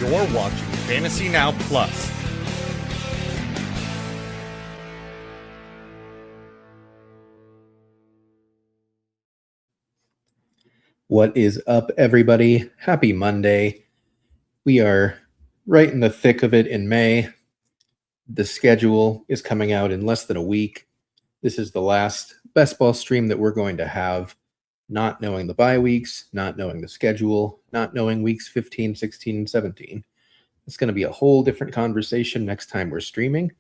You're watching Fantasy Now Plus. What is up, everybody? Happy Monday. We are right in the thick of it in May. The schedule is coming out in less than a week. This is the last best ball stream that we're going to have, not knowing the bye weeks, not knowing the schedule, not knowing weeks 15, 16, and 17. It's going to be a whole different conversation next time we're streaming.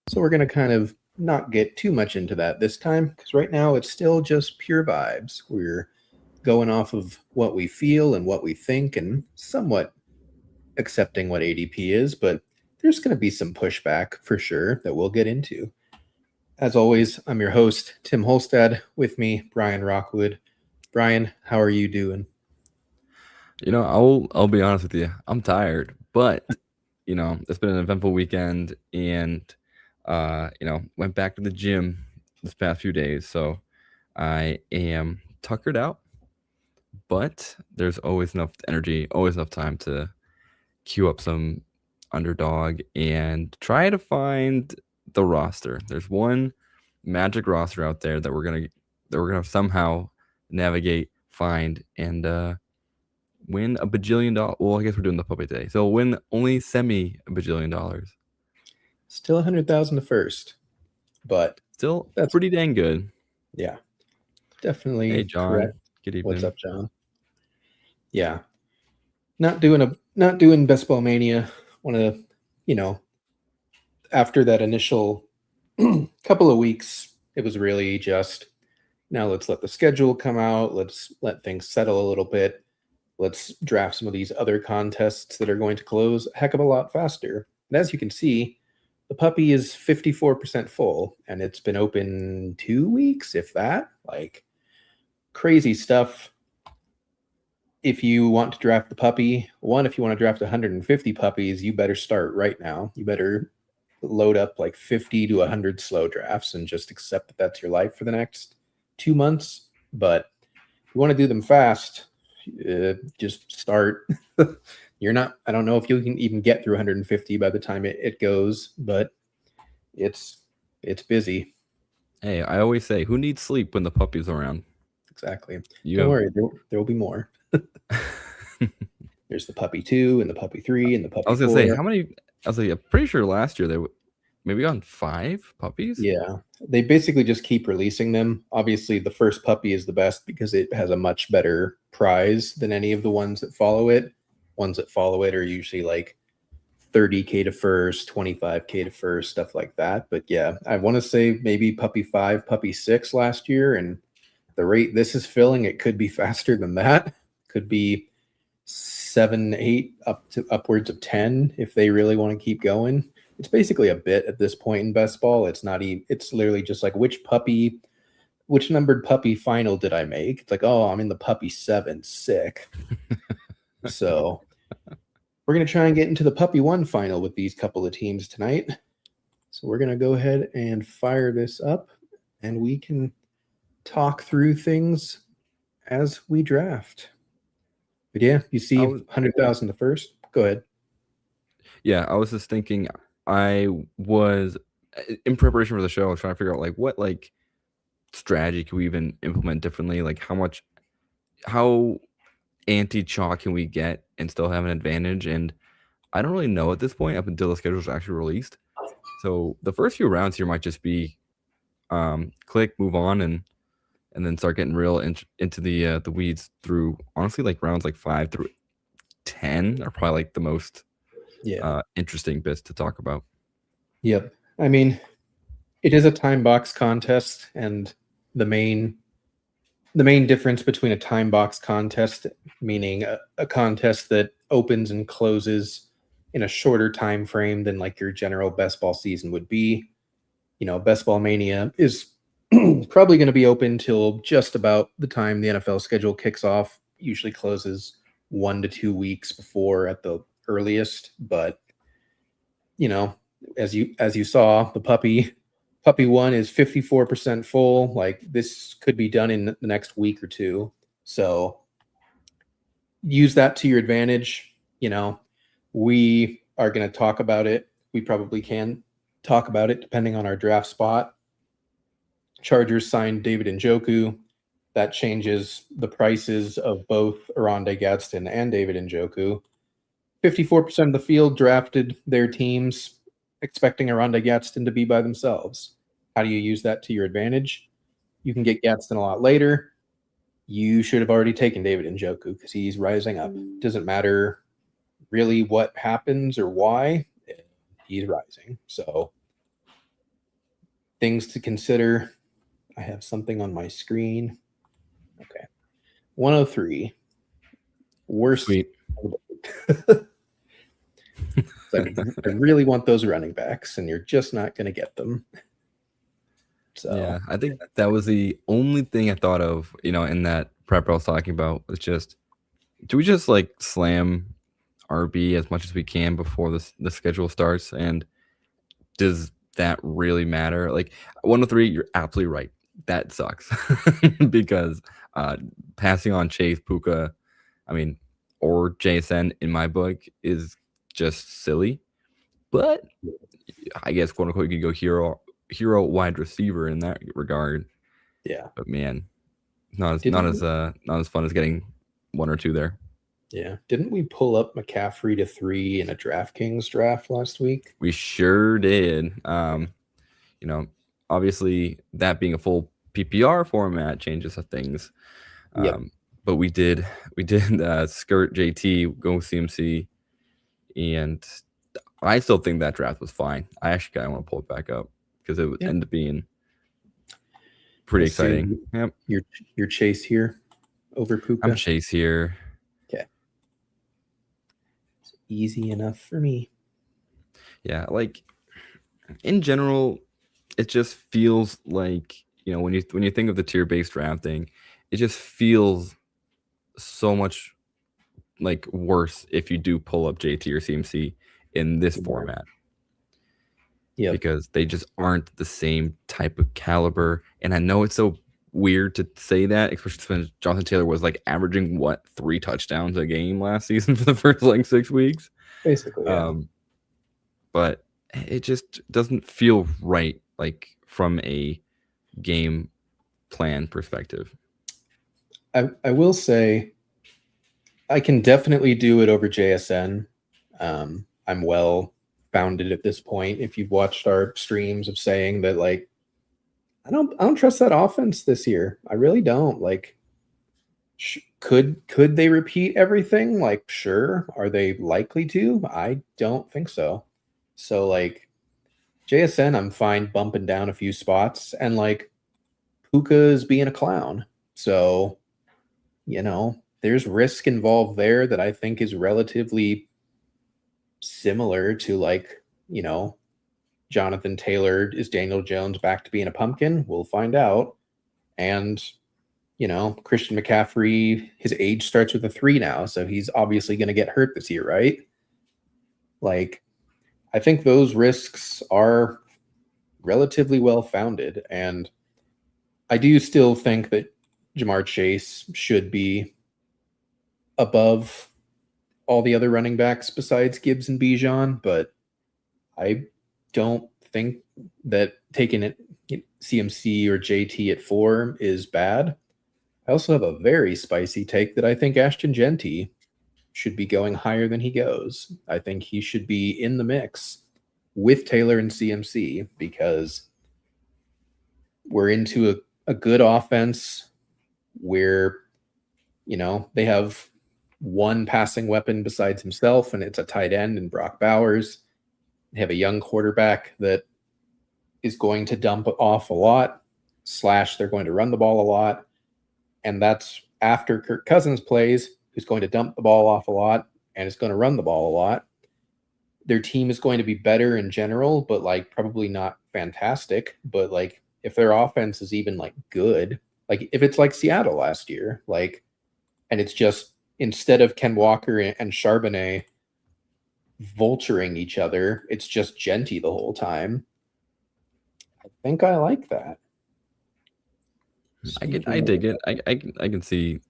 So we're going to kind of not get too much into that this time, because right now it's still just pure vibes. We're going off of what we feel and what we think and somewhat accepting what ADP is, but there's going to be some pushback for sure that we'll get into. As always, I'm your host, Tim Holstad. With me, Bryan Rockwood. Bryan, how are you doing? You know, I'll be honest with you. I'm tired, but you know, it's been an eventful weekend, and went back to the gym this past few days, so I am tuckered out. But there's always enough energy, always enough time to queue up some Underdog and try to find the roster. There's one magic roster out there that we're gonna somehow navigate, find, and win a bajillion dollars. Well, I guess we're doing the puppy today, so win only a bajillion dollars. Still 100,000 to first, but Still, that's pretty dang good. Yeah, definitely. Hey, John. Correct. Good evening. What's up, John? Yeah, not doing Best Ball Mania. Want to, after that initial couple of weeks, it was really just, now let's let the schedule come out. Let's let things settle a little bit. Let's draft some of these other contests that are going to close a heck of a lot faster. And as you can see, the puppy is 54% full, and it's been open 2 weeks, if that. Like, crazy stuff. If you want to draft the puppy, if you want to draft 150 puppies, you better start right now. You better load up like 50 to 100 slow drafts and just accept that that's your life for the next 2 months. But if you want to do them fast, just start. I don't know if you can even get through 150 by the time it goes, but it's busy. Hey, I always say, who needs sleep when the puppy's around? Exactly. Don't worry, there will be more. There's the puppy 2 and the puppy 3 and the puppy 4. I was gonna say, how many? I was like, I'm pretty sure last year they maybe on 5 puppies. Yeah, they basically just keep releasing them. Obviously, the first puppy is the best because it has a much better prize than any of the ones that follow it. Ones that follow it are usually like 30K to first, 25K to first, stuff like that. But yeah, I want to say maybe puppy 5, puppy 6 last year, and the rate this is filling, it could be faster than that. Could be 7, 8, up to upwards of 10 if they really want to keep going. It's basically a bit at this point in best ball. It's not even. It's literally just like which numbered puppy final did I make? It's like, oh, I'm in the puppy 7. Sick. So we're gonna try and get into the puppy 1 final with these couple of teams tonight. So we're gonna go ahead and fire this up, and we can talk through things as we draft. But yeah, you see 100,000 the first. Go ahead. Yeah, I was just thinking. I was in preparation for the show. I was trying to figure out what strategy can we even implement differently. Like how anti-chalk can we get and still have an advantage? And I don't really know at this point up until the schedule is actually released. So the first few rounds here might just be click, move on, and then start getting real into the weeds through, honestly, like rounds like 5 through 10 are probably like the most interesting bits to talk about. Yep. I mean, it is a time box contest, and the main difference between a time box contest, meaning a contest that opens and closes in a shorter time frame than like your general best ball season would be. Best Ball Mania is probably going to be open till just about the time the NFL schedule kicks off. Usually closes 1 to 2 weeks before at the earliest, but as you saw, the puppy 1 is 54% full. Like, this could be done in the next week or two. So use that to your advantage. We are going to talk about it. We probably can talk about it depending on our draft spot. Chargers signed David Njoku. That changes the prices of both Aronde Gadsden and David Njoku. 54% of the field drafted their teams expecting Aronde Gadsden to be by themselves. How do you use that to your advantage? You can get Gadsden a lot later. You should have already taken David Njoku because he's rising up. Doesn't matter really what happens or why, he's rising. So things to consider. I have something on my screen. Okay. 103. Worst. Sweet. I really want those running backs, and you're just not going to get them. So yeah, I think that was the only thing I thought of, in that prep I was talking about, was just, do we just like slam RB as much as we can before the schedule starts? And does that really matter? Like 103, you're absolutely right. That sucks because passing on Chase, Puka, or JSN in my book is just silly. But I guess, quote unquote, you could go hero wide receiver in that regard. Yeah. But man, not as fun as getting one or two there. Yeah. Didn't we pull up McCaffrey to 3 in a DraftKings draft last week? We sure did. Obviously that being a full PPR format changes things. Yep. But we did skirt JT, go CMC, and I still think that draft was fine. I actually kind of want to pull it back up because it would end up being pretty exciting. Yep. Your Chase here over Puka. I'm Chase here. Okay. It's easy enough for me. Yeah, like in general, it just feels like, when you think of the tier-based drafting, it just feels so much like worse if you do pull up JT or CMC in this format. Yeah, because they just aren't the same type of caliber. And I know it's so weird to say that, especially when Jonathan Taylor was like averaging 3 touchdowns a game last season for the first 6 weeks. Basically, yeah. But it just doesn't feel right, like from a game plan perspective. I will say I can definitely do it over JSN. I'm well founded at this point. If you've watched our streams of saying that, like, I don't trust that offense this year. I really don't. Like, could they repeat everything? Like, sure. Are they likely to? I don't think so. So, like, JSN, I'm fine bumping down a few spots, and like Puka is being a clown. So, there's risk involved there that I think is relatively similar to, like, Jonathan Taylor. Is Daniel Jones back to being a pumpkin? We'll find out. And, Christian McCaffrey, his age starts with a 3 now, so he's obviously going to get hurt this year, right? Like, I think those risks are relatively well founded, and I do still think that Jamar Chase should be above all the other running backs besides Gibbs and Bijan, but I don't think that taking it CMC or JT at 4 is bad. I also have a very spicy take that I think Ashton Genty should be going higher than he goes. I think he should be in the mix with Taylor and CMC because we're into a good offense where, they have one passing weapon besides himself, and it's a tight end in Brock Bowers. They have a young quarterback that is going to dump off a lot, / they're going to run the ball a lot. And that's after Kirk Cousins plays, who's going to dump the ball off a lot and is going to run the ball a lot. Their team is going to be better in general, but like probably not fantastic. But like if their offense is even like good, like if it's like Seattle last year, like, and it's just instead of Ken Walker and Charbonnet vulturing each other, it's just Genty the whole time. I think I like that. I dig it. I can see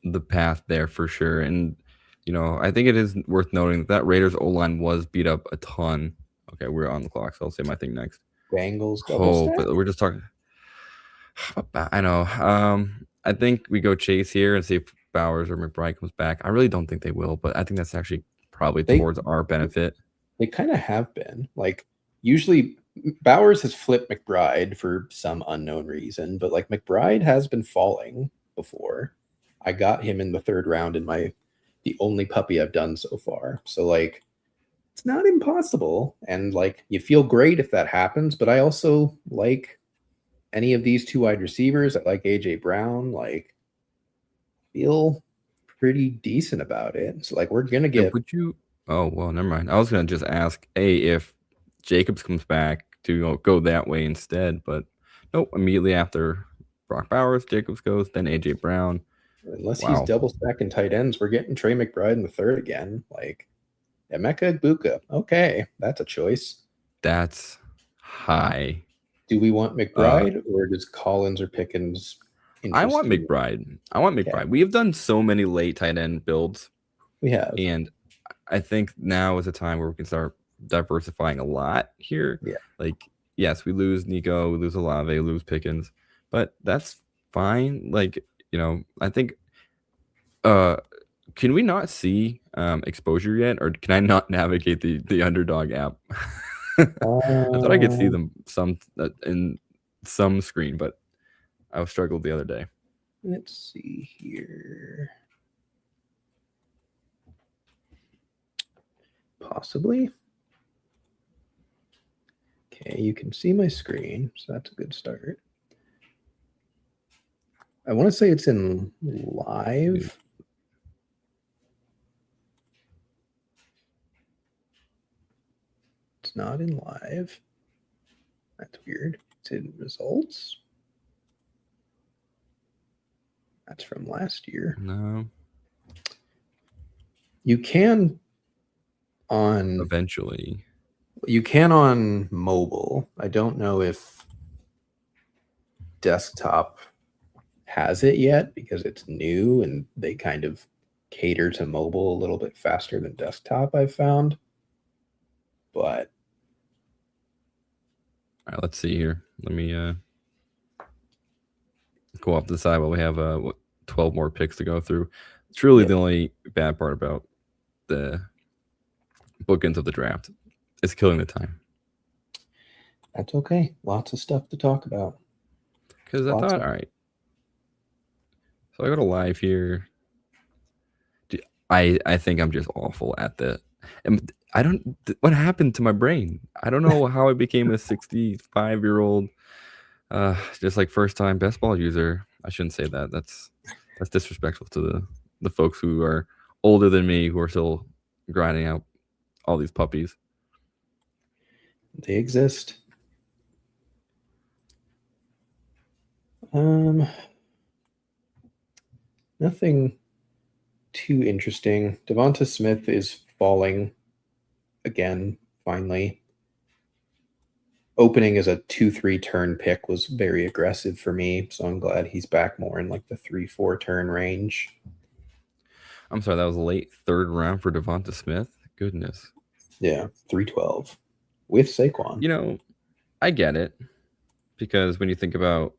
the path there for sure. And I think it is worth noting that Raiders O-line was beat up a ton. Okay, we're on the clock, so I'll say my thing next. Bengals double stack. But we're just talking. I know. I think we go Chase here and see if Bowers or McBride comes back. I really don't think they will, but I think that's actually probably towards our benefit. They kind of have been. Like, usually Bowers has flipped McBride for some unknown reason, but like McBride has been falling before. I got him in the 3rd round in the only puppy I've done so far. So like, it's not impossible, and like you feel great if that happens. But I also like any of these 2 wide receivers. I like AJ Brown. Like, feel pretty decent about it. So like, we're gonna get. Would you? Oh well, never mind. I was gonna just ask, if Jacobs comes back to go that way instead, but nope. Immediately after Brock Bowers, Jacobs goes, then AJ Brown. Unless he's double stacking tight ends, we're getting Trey McBride in the 3rd again. Like, Emeka Egbuka. Okay, that's a choice. That's high. Do we want McBride or does Collins or Pickens? I want McBride. Okay. We have done so many late tight end builds. We have. And I think now is a time where we can start diversifying a lot here. Yeah. Like, yes, we lose Nico, we lose Olave, we lose Pickens, but that's fine. Like, I think can we not see exposure yet, or can I not navigate the Underdog app? I thought I could see them in some screen, but I struggled the other day. Let's see here. Possibly. Okay, you can see my screen, so that's a good start. I want to say it's in live. It's not in live. That's weird. It's in results. That's from last year. No. You can on eventually. You can on mobile. I don't know if desktop has it yet because it's new and they kind of cater to mobile a little bit faster than desktop, I've found. But all right, let's see here. Let me go off to the side while we have 12 more picks to go through. It's really the only bad part about the bookends of the draft. It's killing the time. That's okay. Lots of stuff to talk about. Because I thought, all right. So I go to live here. I think I'm just awful at the. I don't. What happened to my brain? I don't know how I became a 65-year-old, just like first-time best ball user. I shouldn't say that. That's disrespectful to the folks who are older than me who are still grinding out all these puppies. They exist. Nothing too interesting. Devonta Smith is falling again, finally. Opening as a 2-3 turn pick was very aggressive for me, so I'm glad he's back more in like the 3-4 turn range. I'm sorry, that was a late 3rd round for Devonta Smith? Goodness. Yeah, 312 with Saquon. I get it, because when you think about,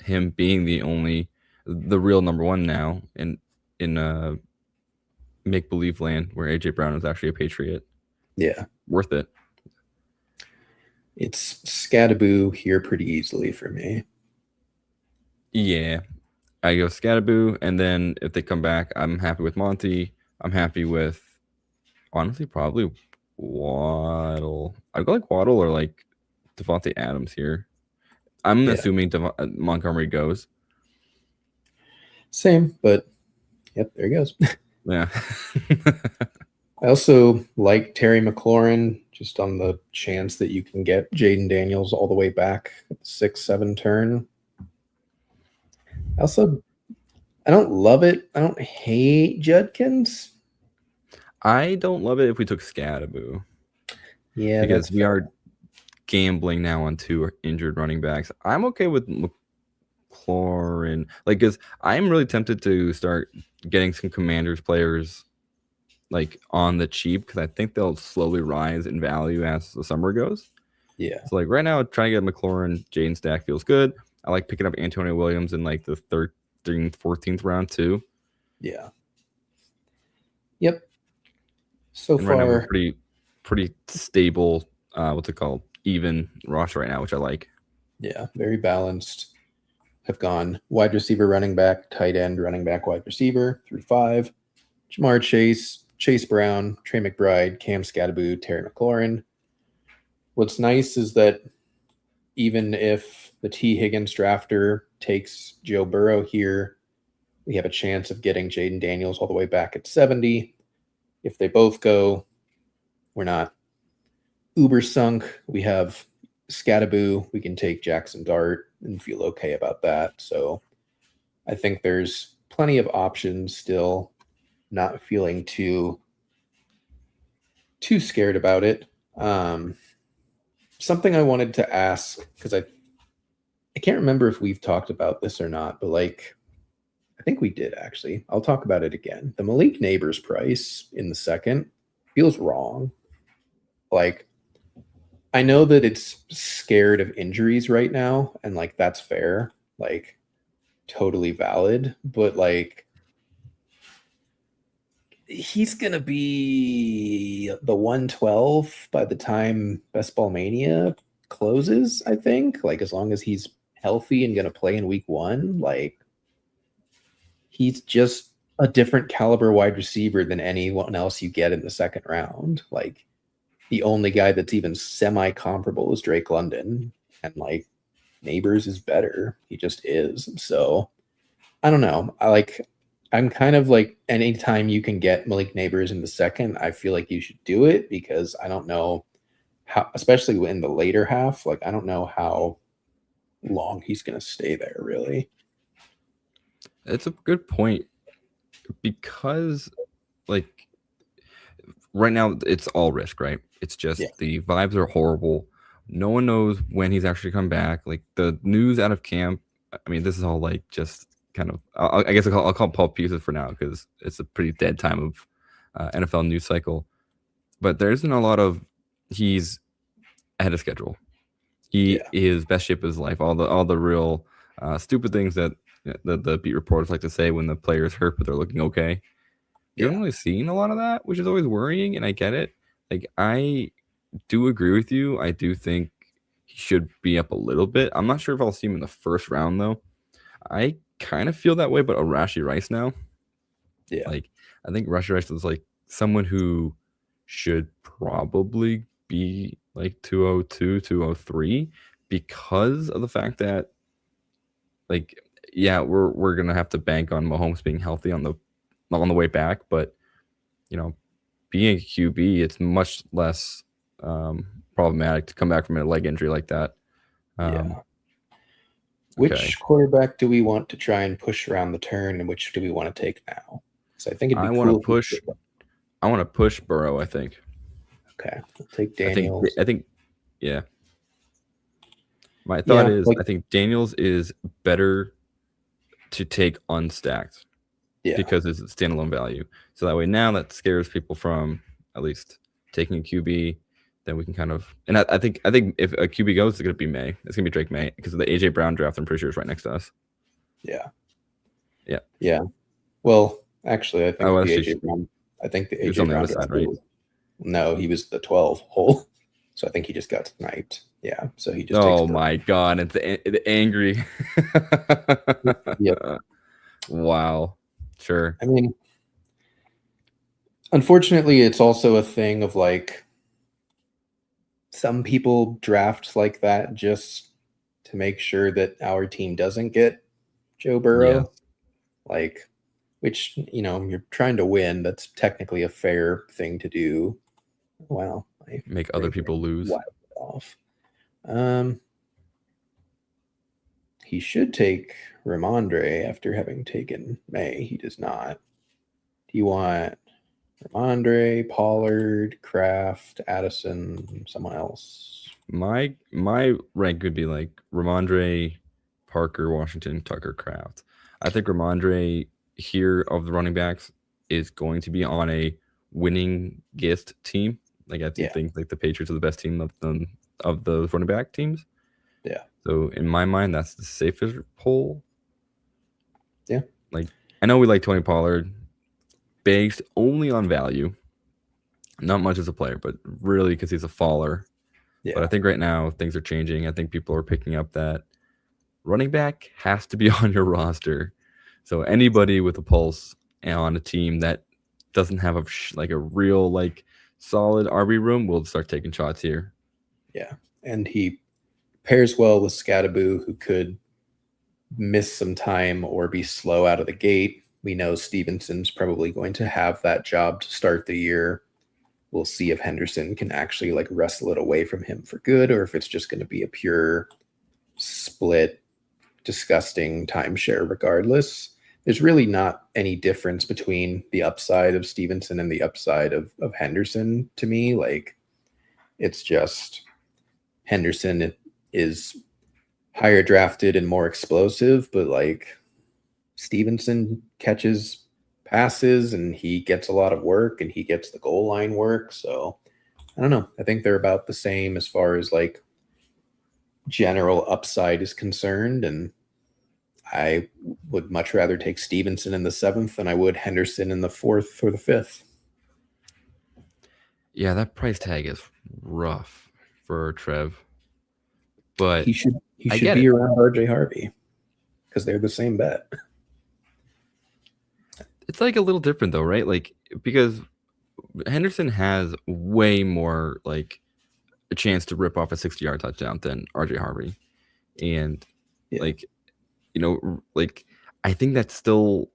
him being the real number one now in make-believe land where AJ Brown is actually a Patriot. Yeah. Worth it. It's Scattaboo here pretty easily for me. Yeah. I go Scattaboo, and then if they come back, I'm happy with Monty. I'm happy with, honestly, probably Waddle. I'd go like Waddle or like Devontae Adams here. I'm assuming Montgomery goes. Same, but yep, there he goes. Yeah. I also like Terry McLaurin just on the chance that you can get Jaden Daniels all the way back at the 6-7 turn. I don't love it. I don't hate Judkins. I don't love it if we took Scattaboo. Yeah, because we are gambling now on 2 injured running backs. I'm okay with McLaurin, like, because I'm really tempted to start getting some Commanders players like on the cheap because I think they'll slowly rise in value as the summer goes. Yeah. So like right now, trying to get McLaurin, Jaden Stack feels good. I like picking up Antonio Williams in like the 13th, 14th round too. Yeah. Yep. So And right now we're far, pretty stable. What's it called? Even roster right now, which I like. yeah, very balanced. Have gone wide receiver, running back, tight end, running back, wide receiver through 5. Jamar Chase, Chase Brown, Trey McBride, Cam Scattaboo, Terry McLaurin. What's nice is that even if the T. Higgins drafter takes Joe Burrow here, we have a chance of getting Jaden Daniels all the way back at 70. If they both go, we're not uber sunk. We have Scattaboo. We can take Jackson Dart and feel okay about that. So I think there's plenty of options still. Not feeling too scared about it. Something I wanted to ask, because I can't remember if we've talked about this or not, but like I think we did actually. I'll talk about it again. The Malik Neighbors price in the second feels wrong. Like I know that it's scared of injuries right now, and like that's fair, like totally valid, but like he's gonna be the 112 by the time Best Ball Mania closes, I think. Like as long as he's healthy and gonna play in week 1, like he's just a different caliber wide receiver than anyone else you get in the second round. Like the only guy that's even semi comparable is Drake London, and like Neighbors is better. He just is. So I don't know. I'm kind of like anytime you can get Malik Neighbors in the second, I feel like you should do it because I don't know how, especially in the later half, like I don't know how long he's going to stay there really. It's a good point because like right now it's all risk, right? It's just the vibes are horrible. No one knows when he's actually come back. Like the news out of camp, I mean, this is all like just kind of. I guess I'll call Paul pieces for now because it's a pretty dead time of NFL news cycle. But there isn't a lot of he's ahead of schedule. He is best shape of his life. All the real stupid things that the beat reporters like to say when the player's hurt but they're looking okay. You haven't really seen a lot of that, which is always worrying, and I get it. Like I do agree with you. I do think he should be up a little bit. I'm not sure if I'll see him in the first round though. I kind of feel that way, but Rashi Rice now. Yeah. Like I think Rashi Rice is like someone who should probably be like 202, 203 because of the fact that like we're gonna have to bank on Mahomes being healthy on the way back, but you know, being a QB, it's much less problematic to come back from a leg injury like that. Which quarterback do we want to try and push around the turn, and which do we want to take now? Because I think it'd be cool. I want to push Burrow. I think. Okay, we'll take Daniels. I think, yeah. My thought is, I think Daniels is better to take unstacked. Because it's a standalone value. So that way now that scares people from at least taking a QB, then we can kind of and I think if a QB goes, it's gonna be May. It's gonna be Drake May because of the AJ Brown draft, I'm pretty sure is right next to us. Yeah. Well, actually I think AJ Brown was on the other side, right? No, he was the 12 hole. So I think he just got sniped. Yeah. So he just Oh my god, it's the angry. Wow. Sure. I mean, unfortunately, it's also a thing of like some people draft like that just to make sure that our team doesn't get Joe Burrow. Like, which, you know, you're trying to win. That's technically a fair thing to do. Wow. Make other people lose. Off. He should take Ramondre after having taken May. He does not. Do you want Ramondre, Pollard, Kraft, Addison, someone else? My rank would be like Ramondre, Parker, Washington, Tucker, Kraft. I think Ramondre here of the running backs is going to be on a winning gist team. Like I do think like the Patriots are the best team of those running back teams. Yeah. So in my mind, that's the safest poll. Yeah. Like I know we like Tony Pollard based only on value, not much as a player, but really because he's a faller. Yeah. But I think right now things are changing. I think people are picking up that running back has to be on your roster. So anybody with a pulse and on a team that doesn't have a real like solid RB room will start taking shots here. Yeah, and he pairs well with Scadaboo, who could miss some time or be slow out of the gate. We know Stevenson's probably going to have that job to start the year. We'll see if Henderson can actually like wrestle it away from him for good, or if it's just going to be a pure split, disgusting timeshare regardless. There's really not any difference between the upside of Stevenson and the upside of Henderson to me. Like, it's just Henderson is higher drafted and more explosive, but like Stevenson catches passes and he gets a lot of work and he gets the goal line work. So I don't know. I think they're about the same as far as like general upside is concerned. And I would much rather take Stevenson in the 7th than I would Henderson in the 4th or the 5th. Yeah, that price tag is rough for Trev. But he should be around RJ Harvey because they're the same bet. It's like a little different though, right? Like because Henderson has way more like a chance to rip off a 60-yard touchdown than RJ Harvey. And like, you know, like I think that's still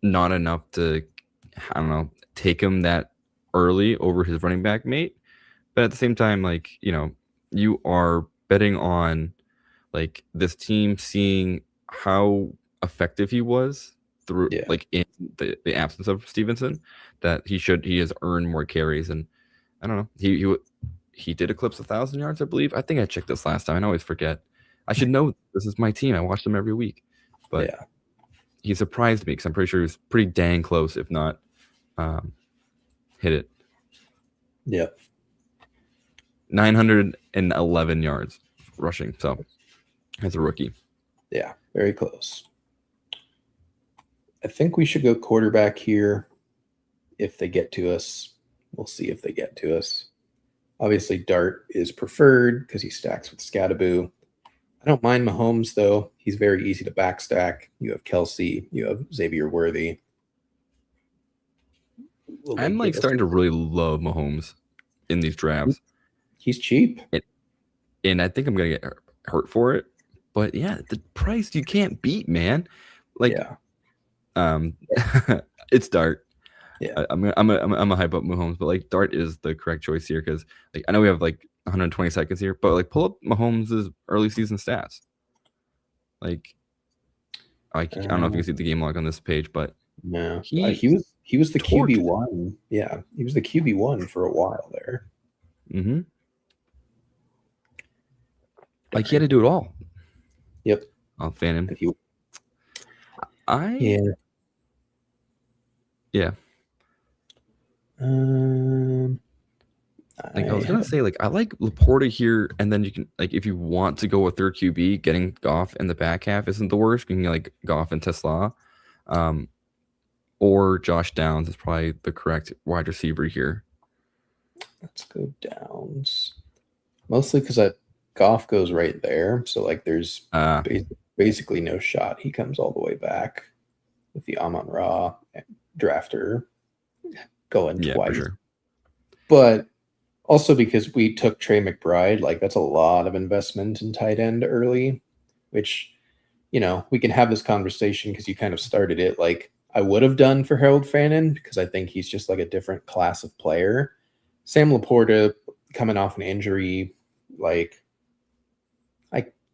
not enough to, I don't know, take him that early over his running back mate. But at the same time, like, you know, you are betting on like this team seeing how effective he was through like in the absence of Stevenson, that he has earned more carries. And I don't know, he did eclipse 1,000 yards, I believe. I think I checked this last time. I always forget. I should know this is my team. I watch them every week. But he surprised me because I'm pretty sure he was pretty dang close, if not hit it. Yep. 911 yards rushing. So as a rookie. Yeah, very close. I think we should go quarterback here if they get to us. We'll see if they get to us. Obviously, Dart is preferred because he stacks with Scadaboo. I don't mind Mahomes, though. He's very easy to backstack. You have Kelsey. You have Xavier Worthy. I'm like starting to really love Mahomes in these drafts. He's cheap. And I think I'm going to get hurt for it. But yeah, the price you can't beat, man. Like, it's Dart. Yeah, I'm gonna hype up Mahomes, but like Dart is the correct choice here because like I know we have like 120 seconds here, but like pull up Mahomes' early season stats. Like, I don't know if you can see the game log on this page, but no, he was the QB1. Yeah, he was the QB1 for a while there. Mm-hmm. Like he had to do it all. Yep. I'll fan him. Yeah. Like I was gonna say, like I like Laporta here, and then you can like if you want to go a third QB, getting Goff in the back half isn't the worst. You can get like Goff and Tesla, or Josh Downs is probably the correct wide receiver here. Let's go Downs, mostly because Goff goes right there, so like there's basically no shot he comes all the way back with the Amon-Ra drafter going twice. For sure. But also because we took Trey McBride, like that's a lot of investment in tight end early, which, you know, we can have this conversation because you kind of started it. Like I would have done for Harold Fannin because I think he's just like a different class of player. Sam Laporta coming off an injury, like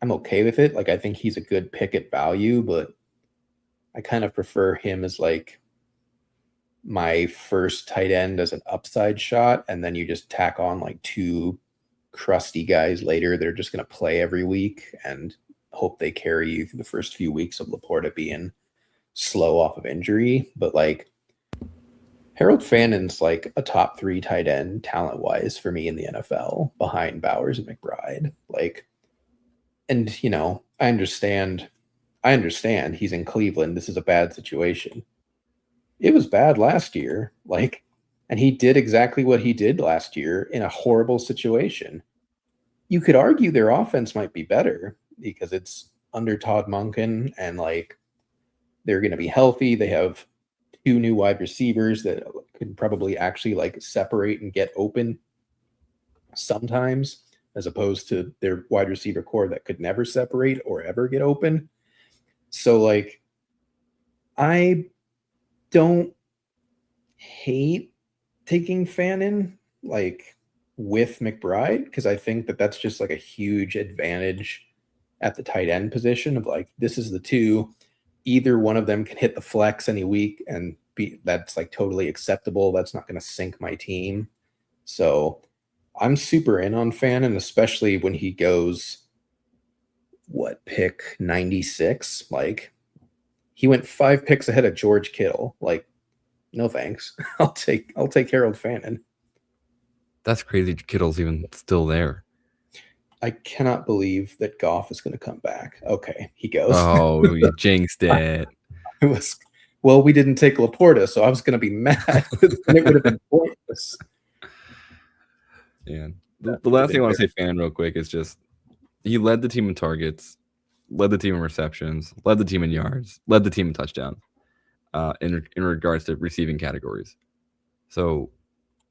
I'm okay with it. Like I think he's a good pick at value, but I kind of prefer him as like my first tight end as an upside shot, and then you just tack on like two crusty guys later. They're just going to play every week, and hope they carry you through the first few weeks of Laporta being slow off of injury. But like Harold Fannon's like a top 3 tight end talent wise for me in the NFL behind Bowers and McBride. Like, and I understand he's in Cleveland. This is a bad situation. It was bad last year. Like, and he did exactly what he did last year in a horrible situation. You could argue their offense might be better because it's under Todd Monken and like they're going to be healthy. They have 2 new wide receivers that could probably actually like separate and get open sometimes, as opposed to their wide receiver core that could never separate or ever get open. So like, I don't hate taking Fannin like with McBride because I think that that's just like a huge advantage at the tight end position of like, this is the 2. Either one of them can hit the flex any week and that's like totally acceptable. That's not going to sink my team. So I'm super in on Fannin, especially when he goes pick 96. Like he went 5 picks ahead of George Kittle. Like, no thanks. I'll take Harold Fannin. That's crazy. Kittle's even still there. I cannot believe that Goff is going to come back. Okay, he goes. Oh, you jinxed it. It was, well, we didn't take Laporta, so I was going to be mad. And it would have been pointless. Yeah. The last thing I want to say, Fannin, real quick, is just he led the team in targets, led the team in receptions, led the team in yards, led the team in touchdowns in regards to receiving categories. So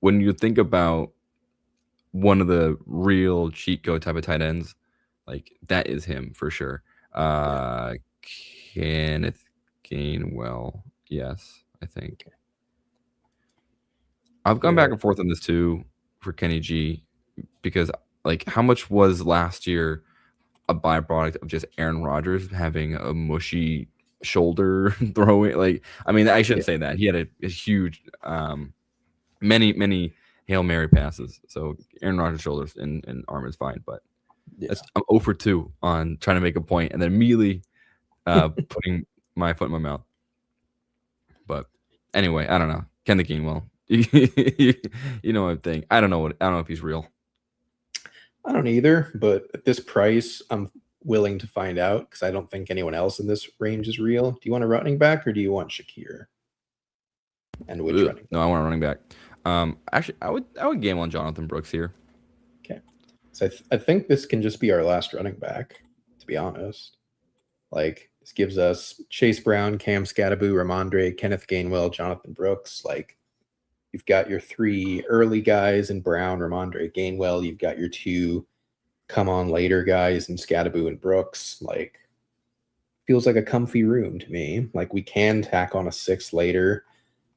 when you think about one of the real cheat code type of tight ends, like that is him for sure. Kenneth Gainwell, yes, I think. I've gone back and forth on this too for Kenny G because like how much was last year a byproduct of just Aaron Rodgers having a mushy shoulder throwing? Like, I mean, I shouldn't say that. He had a huge many Hail Mary passes. So Aaron Rodgers' shoulders and arm is fine, but I'm 0 for 2 on trying to make a point and then immediately putting my foot in my mouth. But anyway, I don't know. Ken the Gainwell. You know what I'm thinking. I don't know if he's real. I don't either, but at this price, I'm willing to find out because I don't think anyone else in this range is real. Do you want a running back or do you want Shakir? And which running back? No, I want a running back. Actually, I would game on Jonathan Brooks here. Okay. So I think this can just be our last running back, to be honest. Like, this gives us Chase Brown, Cam Scatterbu, Ramondre, Kenneth Gainwell, Jonathan Brooks. Like, you've got your 3 early guys in Brown, Ramondre, Gainwell. You've got your 2 come on later guys in Scatterbu and Brooks. Like, feels like a comfy room to me. Like, we can tack on a 6 later.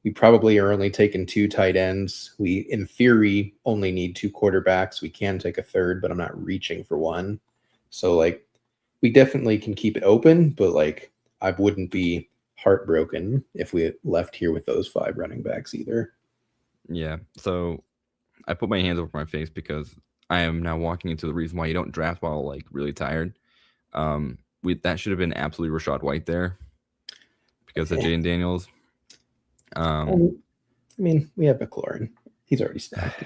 We probably are only taking 2 tight ends. We, in theory, only need 2 quarterbacks. We can take a 3rd, but I'm not reaching for one. So, like, we definitely can keep it open, but, like, I wouldn't be heartbroken if we left here with those 5 running backs either. Yeah. So I put my hands over my face because I am now walking into the reason why you don't draft while, like, really tired. That should have been absolutely Rashad White there because of Jaden Daniels. I mean, we have McLaurin. He's already stacked.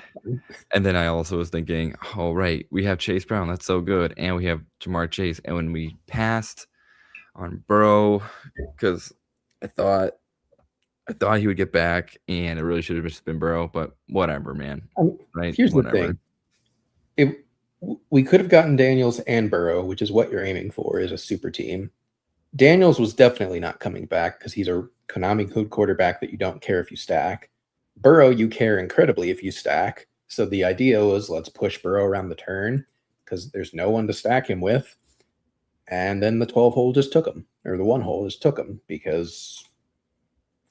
And then I also was thinking, oh, right, we have Chase Brown. That's so good. And we have Jamar Chase. And when we passed on Burrow, because I thought he would get back, and it really should have just been Burrow. But whatever, man. Right? Here's the thing. We could have gotten Daniels and Burrow, which is what you're aiming for, is a super team. Daniels was definitely not coming back because he's a Konami code quarterback that you don't care if you stack. Burrow, you care incredibly if you stack. So the idea was, let's push Burrow around the turn because there's no one to stack him with. And then the 12 hole just took him, or the 1 hole just took him because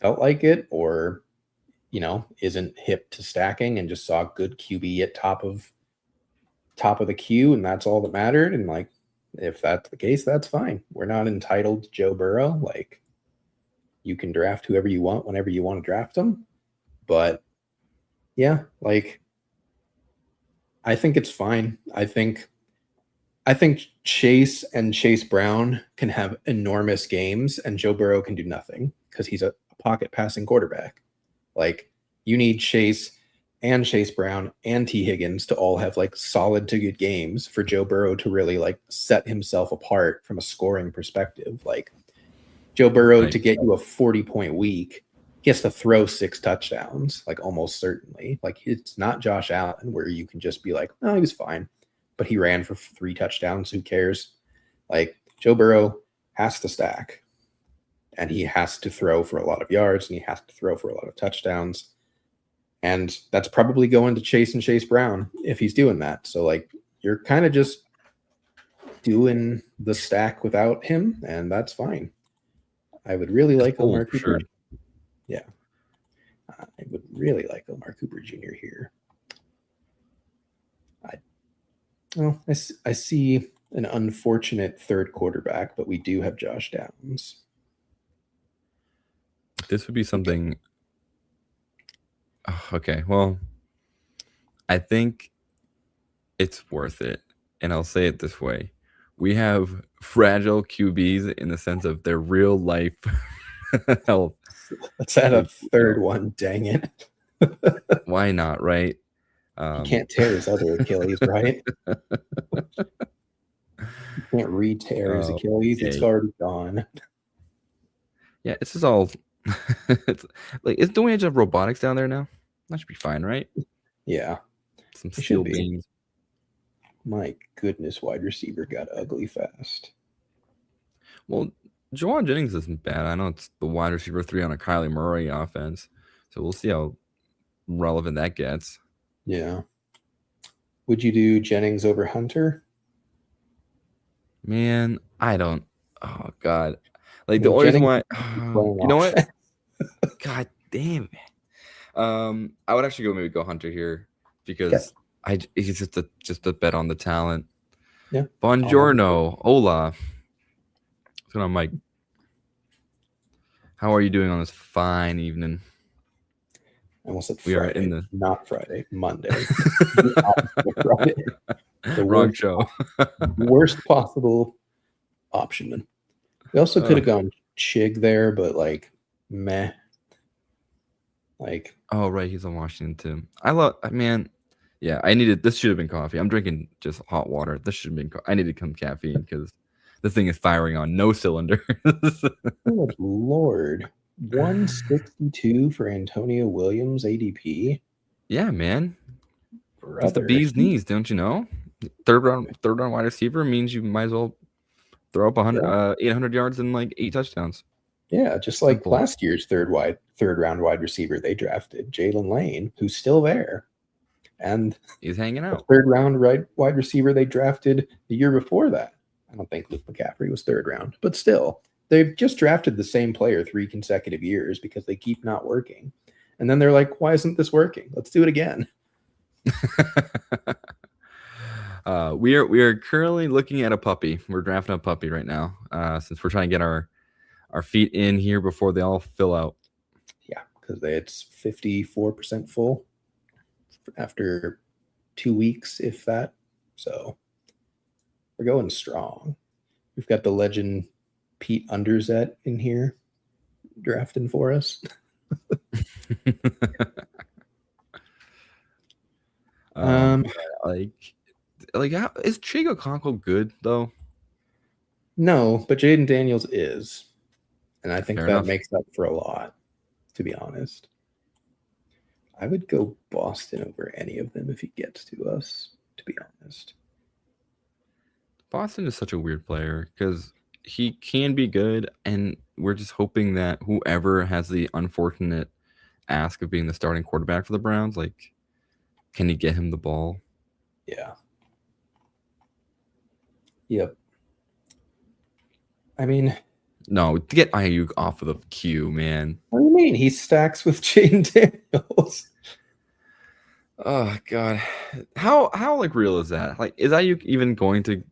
felt like it, or, isn't hip to stacking and just saw good QB at top of the queue, and that's all that mattered. And like, if that's the case, that's fine. We're not entitled to Joe Burrow. Like, you can draft whoever you want whenever you want to draft them. But yeah, like, I think it's fine. I think I think Chase and Chase Brown can have enormous games, and Joe Burrow can do nothing because he's a pocket passing quarterback. Like, you need Chase and Chase Brown and T. Higgins to all have like solid to good games for Joe Burrow to really like set himself apart from a scoring perspective. Like, Joe Burrow Right. to get you a 40-point week, he has to throw 6 touchdowns, like almost certainly. Like, it's not Josh Allen where you can just be like, oh, he was fine, but he ran for 3 touchdowns. Who cares? Like, Joe Burrow has to stack, and he has to throw for a lot of yards, and he has to throw for a lot of touchdowns. And that's probably going to Chase and Chase Brown if he's doing that. So, like, you're kind of just doing the stack without him, and that's fine. I would really like Omar Cooper. Sure. Yeah. I would really like Omar Cooper Jr. here. I see an unfortunate third quarterback, but we do have Josh Downs. This would be something. Oh, okay, well, I think it's worth it, and I'll say it this way: we have fragile QBs in the sense of their real life health. Let's add a third one. Dang it! Why not, right? He can't tear his other Achilles, right? He can't re-tear his Achilles. It's already gone. Yeah, this is all. It's like, don't we have robotics down there now? That should be fine, right? Yeah, some steel beams. My goodness, wide receiver got ugly fast. Well, Jawan Jennings isn't bad. I know it's the wide receiver 3 on a Kyler Murray offense, so we'll see how relevant that gets. Yeah. Would you do Jennings over Hunter? Man, I don't. Oh God, like the only reason why. You know what? God damn it. I would actually go Hunter here because he's just a bet on the talent. Yeah. Buongiorno, hola. What's going on, Mike? How are you doing on this fine evening? I almost said we Friday. Are in the not Friday, Monday. Friday. The wrong show. Worst possible option. We also could have gone Chig there, but like, meh. Like, oh right, he's on Washington too. Yeah, this should have been coffee. I'm drinking just hot water. This should have been I needed some caffeine because the thing is firing on no cylinders. Good Lord. 162 for Antonio Williams ADP. Yeah, man. Brother. That's the bee's knees, don't you know? Third round wide receiver means you might as well throw up 800 yards and like 8 touchdowns. Yeah, just like last year's third round wide receiver they drafted, Jalen Lane, who's still there. And he's hanging out. The third round wide receiver they drafted the year before that. I don't think Luke McCaffrey was third round, but still, they've just drafted the same player 3 consecutive years because they keep not working. And then they're like, why isn't this working? Let's do it again. We are currently looking at a puppy. We're drafting a puppy right now, since we're trying to get our feet in here before they all fill out. Yeah, because it's 54% full after 2 weeks, if that. So we're going strong. We've got the legend Pete Underzet in here drafting for us. How, is Chigo Conco good though? No, but Jaden Daniels is, and I think that makes up for a lot. To be honest, I would go Boston over any of them if he gets to us. To be honest, Boston is such a weird player because he can be good, and we're just hoping that whoever has the unfortunate ask of being the starting quarterback for the Browns, like, can he get him the ball? Yeah. Yep. I mean, no, get Ayuk off of the queue, man. What do you mean? He stacks with Jaden Daniels. Oh God, how like real is that? Like, is Ayuk even going to?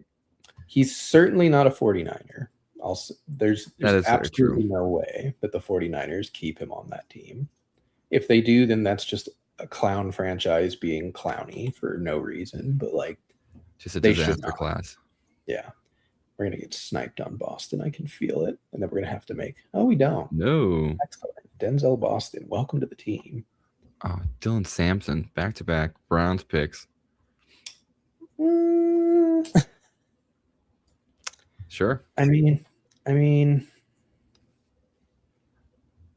He's certainly not a 49er. Also, there's absolutely no way that the 49ers keep him on that team. If they do, then that's just a clown franchise being clowny for no reason. But like, just a disaster class. Yeah. We're going to get sniped on Boston. I can feel it. And then we're going to have to make. Oh, we don't. No. Excellent. Denzel Boston. Welcome to the team. Oh, Dylan Sampson, back-to-back Browns picks. Sure. I mean,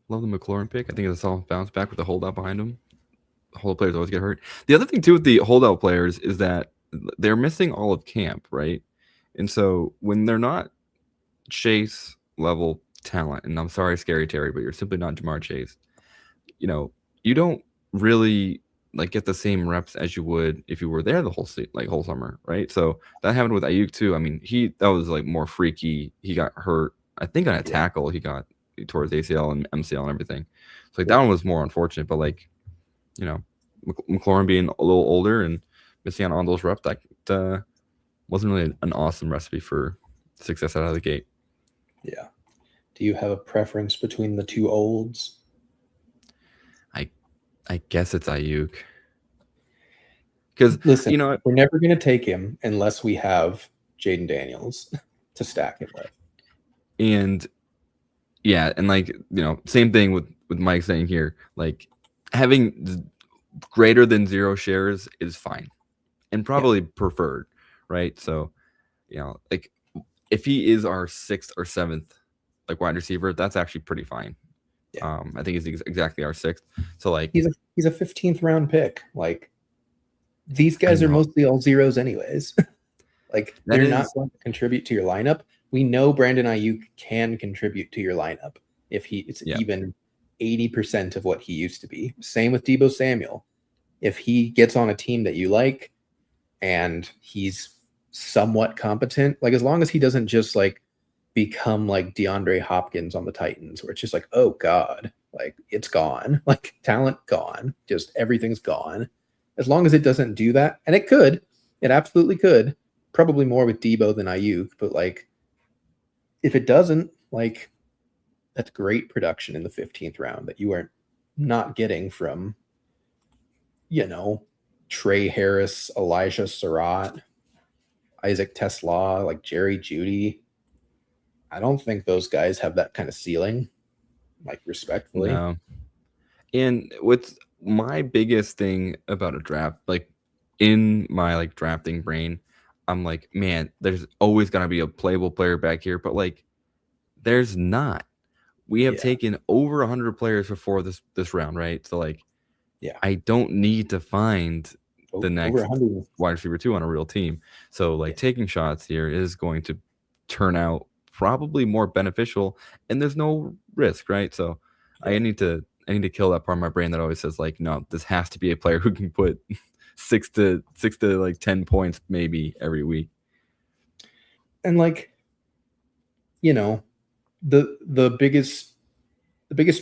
love the McLaurin pick. I think it's all bounce back with the holdout behind him. Holdout players always get hurt. The other thing too with the holdout players is that they're missing all of camp, right? And so when they're not Chase level talent, and I'm sorry, Scary Terry, but you're simply not Jamar Chase. You know, you don't really like get the same reps as you would if you were there the whole whole summer, right? So that happened with Ayuk too. I mean, that was like more freaky. He got hurt, I think, on a tackle. He tore his ACL and MCL and everything. So like that one was more unfortunate. But like, you know, McLaurin being a little older and missing out on those reps, that wasn't really an awesome recipe for success out of the gate. Yeah. Do you have a preference between the two olds? I guess it's Ayuk. Because listen, you know, we're never going to take him unless we have Jaden Daniels to stack him with. And yeah, and like, you know, same thing with Mike saying here, like having greater than 0 shares is fine and probably preferred, right? So, you know, like if he is our 6th or 7th like wide receiver, that's actually pretty fine. Yeah. I think he's exactly our 6th. So like he's a 15th round pick. Like these guys are mostly all zeros anyways. Like they're not going to contribute to your lineup. We know Brandon Ayuk can contribute to your lineup if it's even 80% of what he used to be. Same with Deebo Samuel. If he gets on a team that you like and he's somewhat competent, like as long as he doesn't just like become like DeAndre Hopkins on the Titans, where it's just like, oh God, like it's gone, like talent gone, just everything's gone. As long as it doesn't do that, and it absolutely could, probably more with Deebo than Ayuk, but like if it doesn't, like that's great production in the 15th round that you are not getting from, you know, Trey Harris, Elijah Surratt, Isaac Tesla, like Jerry Jeudy. I don't think those guys have that kind of ceiling, like respectfully. No. And what's my biggest thing about a draft, like in my like drafting brain, I'm like, man, there's always gonna be a playable player back here, but like there's not. We have taken over 100 players before this round, right? So like, I don't need to find the next wide receiver 2 on a real team. So like taking shots here is going to turn out probably more beneficial, and there's no risk, right? So I need to kill that part of my brain that always says like, no, this has to be a player who can put 6 to like 10 points maybe every week. And like, you know, the biggest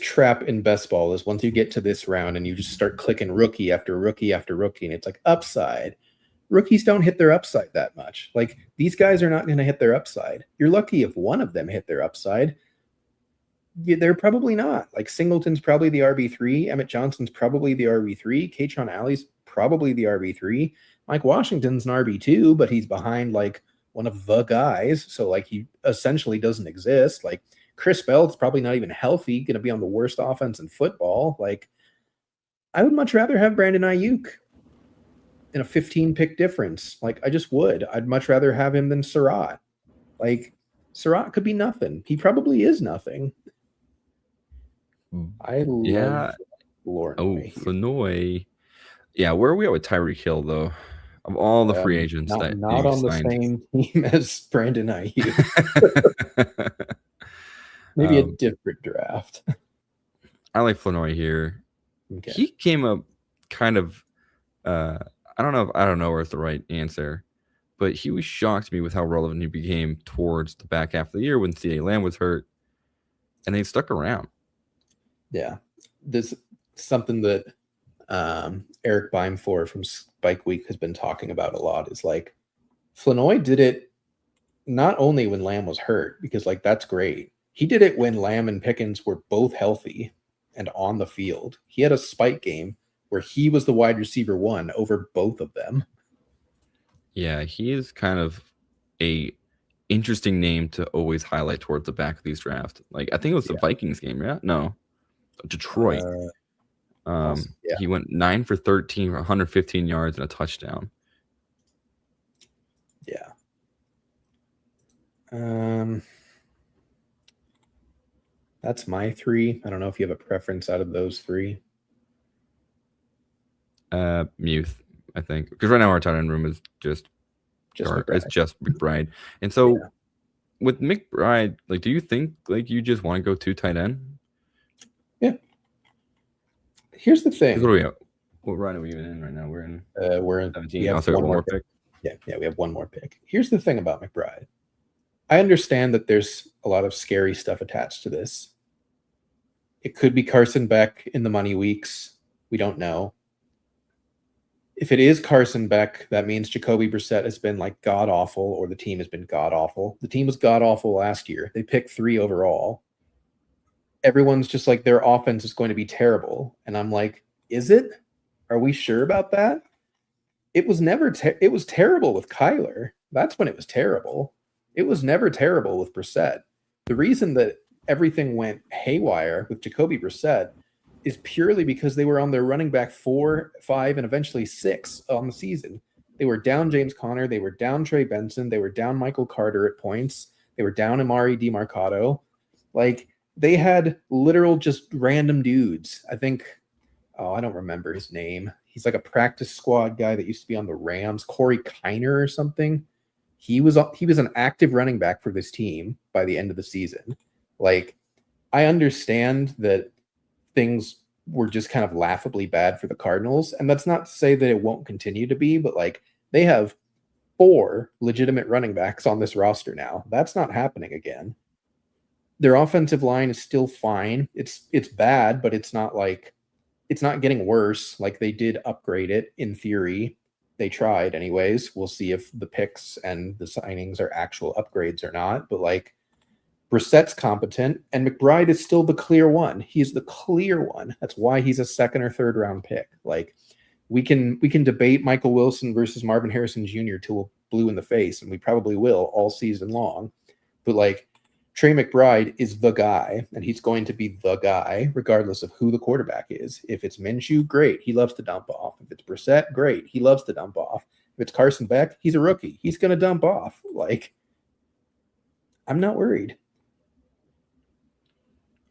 trap in best ball is once you get to this round and you just start clicking rookie after rookie after rookie, and it's like upside. Rookies don't hit their upside that much. Like these guys are not going to hit their upside. You're lucky if one of them hit their upside. They're probably not. Like Singleton's probably the RB3. Emmett Johnson's probably the RB3. Kaytron Alley's probably the RB3. Mike Washington's an RB2, but he's behind like one of the guys. So like he essentially doesn't exist. Like Chris Bell's probably not even healthy, going to be on the worst offense in football. Like I would much rather have Brandon Ayuk in a 15 pick difference. Like I just would. I'd much rather have him than Surratt. Like Surratt could be nothing. He probably is nothing. I love Flournoy. Flournoy. Yeah, where are we at with Tyreek Hill though? Of all the free agents not on the same team as Brandon Ayuk. Maybe a different draft. I like Flournoy here. Okay. He came up kind of I don't know where's the right answer, but he was shocked me with how relevant he became towards the back half of the year when CeeDee Lamb was hurt, and they stuck around. Yeah, this is something that Eric Beimfor from Spike Week has been talking about a lot. Is like Flournoy did it not only when Lamb was hurt, because like that's great. He did it when Lamb and Pickens were both healthy and on the field. He had a spike game where he was the wide receiver 1 over both of them. Yeah, he is kind of a interesting name to always highlight towards the back of these drafts. Like I think it was the Vikings game, yeah? No, Detroit. He went 9 for 13, 115 yards and a touchdown. Yeah. That's my 3. I don't know if you have a preference out of those 3. Muth, I think, because right now our tight end room is just McBride. It's just McBride, and so with McBride, like, do you think like you just want to go 2 tight end? Yeah. Here's the thing. What are we at? What round are we even in right now? We're in 17. We have one more pick. Yeah, we have one more pick. Here's the thing about McBride. I understand that there's a lot of scary stuff attached to this. It could be Carson Beck in the money weeks. We don't know. If it is Carson Beck, that means Jacoby Brissett has been like god awful, or the team has been god awful. The team was god awful last year. They picked 3 overall. Everyone's just like, their offense is going to be terrible. And I'm like, is it? Are we sure about that? It was never, it was terrible with Kyler. That's when it was terrible. It was never terrible with Brissett. The reason that everything went haywire with Jacoby Brissett is purely because they were on their running back 4, 5, and eventually 6 on the season. They were down James Conner. They were down Trey Benson. They were down Michael Carter at points. They were down Amari DiMarcado. Like, they had literal just random dudes. I think, I don't remember his name. He's like a practice squad guy that used to be on the Rams, Corey Kiner or something. He was an active running back for this team by the end of the season. Like, I understand that things were just kind of laughably bad for the Cardinals, and that's not to say that it won't continue to be, but like, they have 4 legitimate running backs on this roster now. That's not happening again. Their offensive line is still fine. It's bad, but it's not getting worse. Like, they did upgrade it in theory. They tried anyways. We'll see if the picks and the signings are actual upgrades or not. But like, Brissett's competent, and McBride is still the clear one. He's the clear one. That's why he's a 2nd or 3rd round pick. Like, we can debate Michael Wilson versus Marvin Harrison Jr. till we're blue in the face, and we probably will all season long. But like, Trey McBride is the guy, and he's going to be the guy regardless of who the quarterback is. If it's Minshew, great. He loves to dump off. If it's Brissett, great. He loves to dump off. If it's Carson Beck, he's a rookie. He's going to dump off. Like, I'm not worried.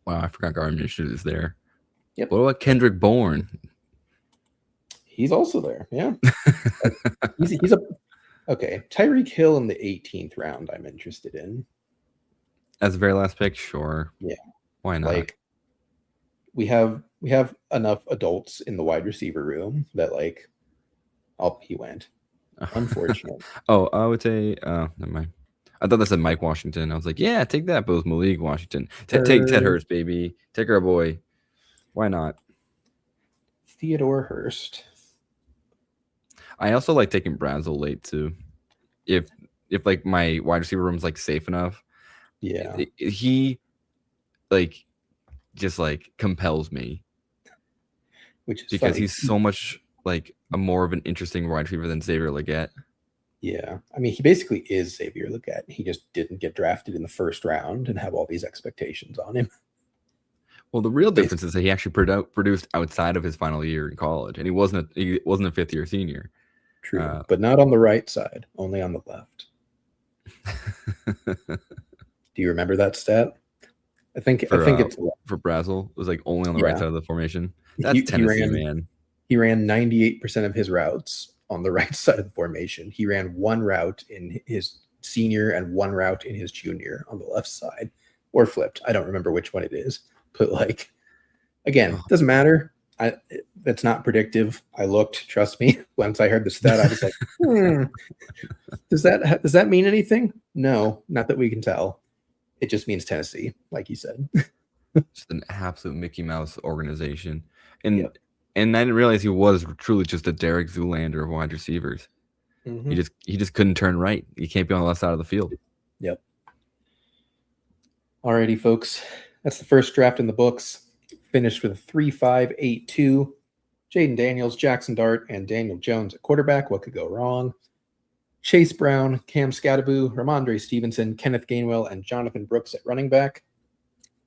Wow, I forgot Gardner Minshew is there. Yep. What about Kendrick Bourne? He's also there. Yeah. he's a okay. Tyreek Hill in the 18th round, I'm interested in. As the very last pick, sure. Yeah. Why not? Like, we have enough adults in the wide receiver room that like, he went. Unfortunate. I would say, never mind. I thought that said Mike Washington. I was like, yeah, take that, but it was Malik Washington. Take Ted Hurst, baby. Take our boy. Why not? Theodore Hurst. I also like taking Brazel late too. If like my wide receiver room's like safe enough. Yeah. He like just like compels me. Which is because funny. He's so much like a more of an interesting wide receiver than Xavier Legette. Yeah. I mean, he basically is Xavier Legette. He just didn't get drafted in the 1st round and have all these expectations on him. Well, the real difference is that he actually produced outside of his final year in college, and he wasn't a 5th-year senior. True, but not on the right side, only on the left. Do you remember that stat? I think it's for Brazel. It was like only on the right side of the formation. That's Tennessee, man. He ran 98% of his routes on the right side of the formation. He ran 1 route in his senior and 1 route in his junior on the left side, or flipped. I don't remember which one it is, but like, again, doesn't matter. That's not predictive. I looked, trust me. Once I heard the stat, I was like, does that mean anything? No, not that we can tell. It just means Tennessee, like you said. Just an absolute Mickey Mouse organization. And I didn't realize he was truly just a Derek Zoolander of wide receivers. Mm-hmm. He just couldn't turn right. He can't be on the left side of the field. Yep. Alrighty, folks. That's the first draft in the books. Finished with a 3-5-8-2. Jaden Daniels, Jackson Dart, and Daniel Jones at quarterback. What could go wrong? Chase Brown, Cam Scadaboo, Ramondre Stevenson, Kenneth Gainwell, and Jonathan Brooks at running back.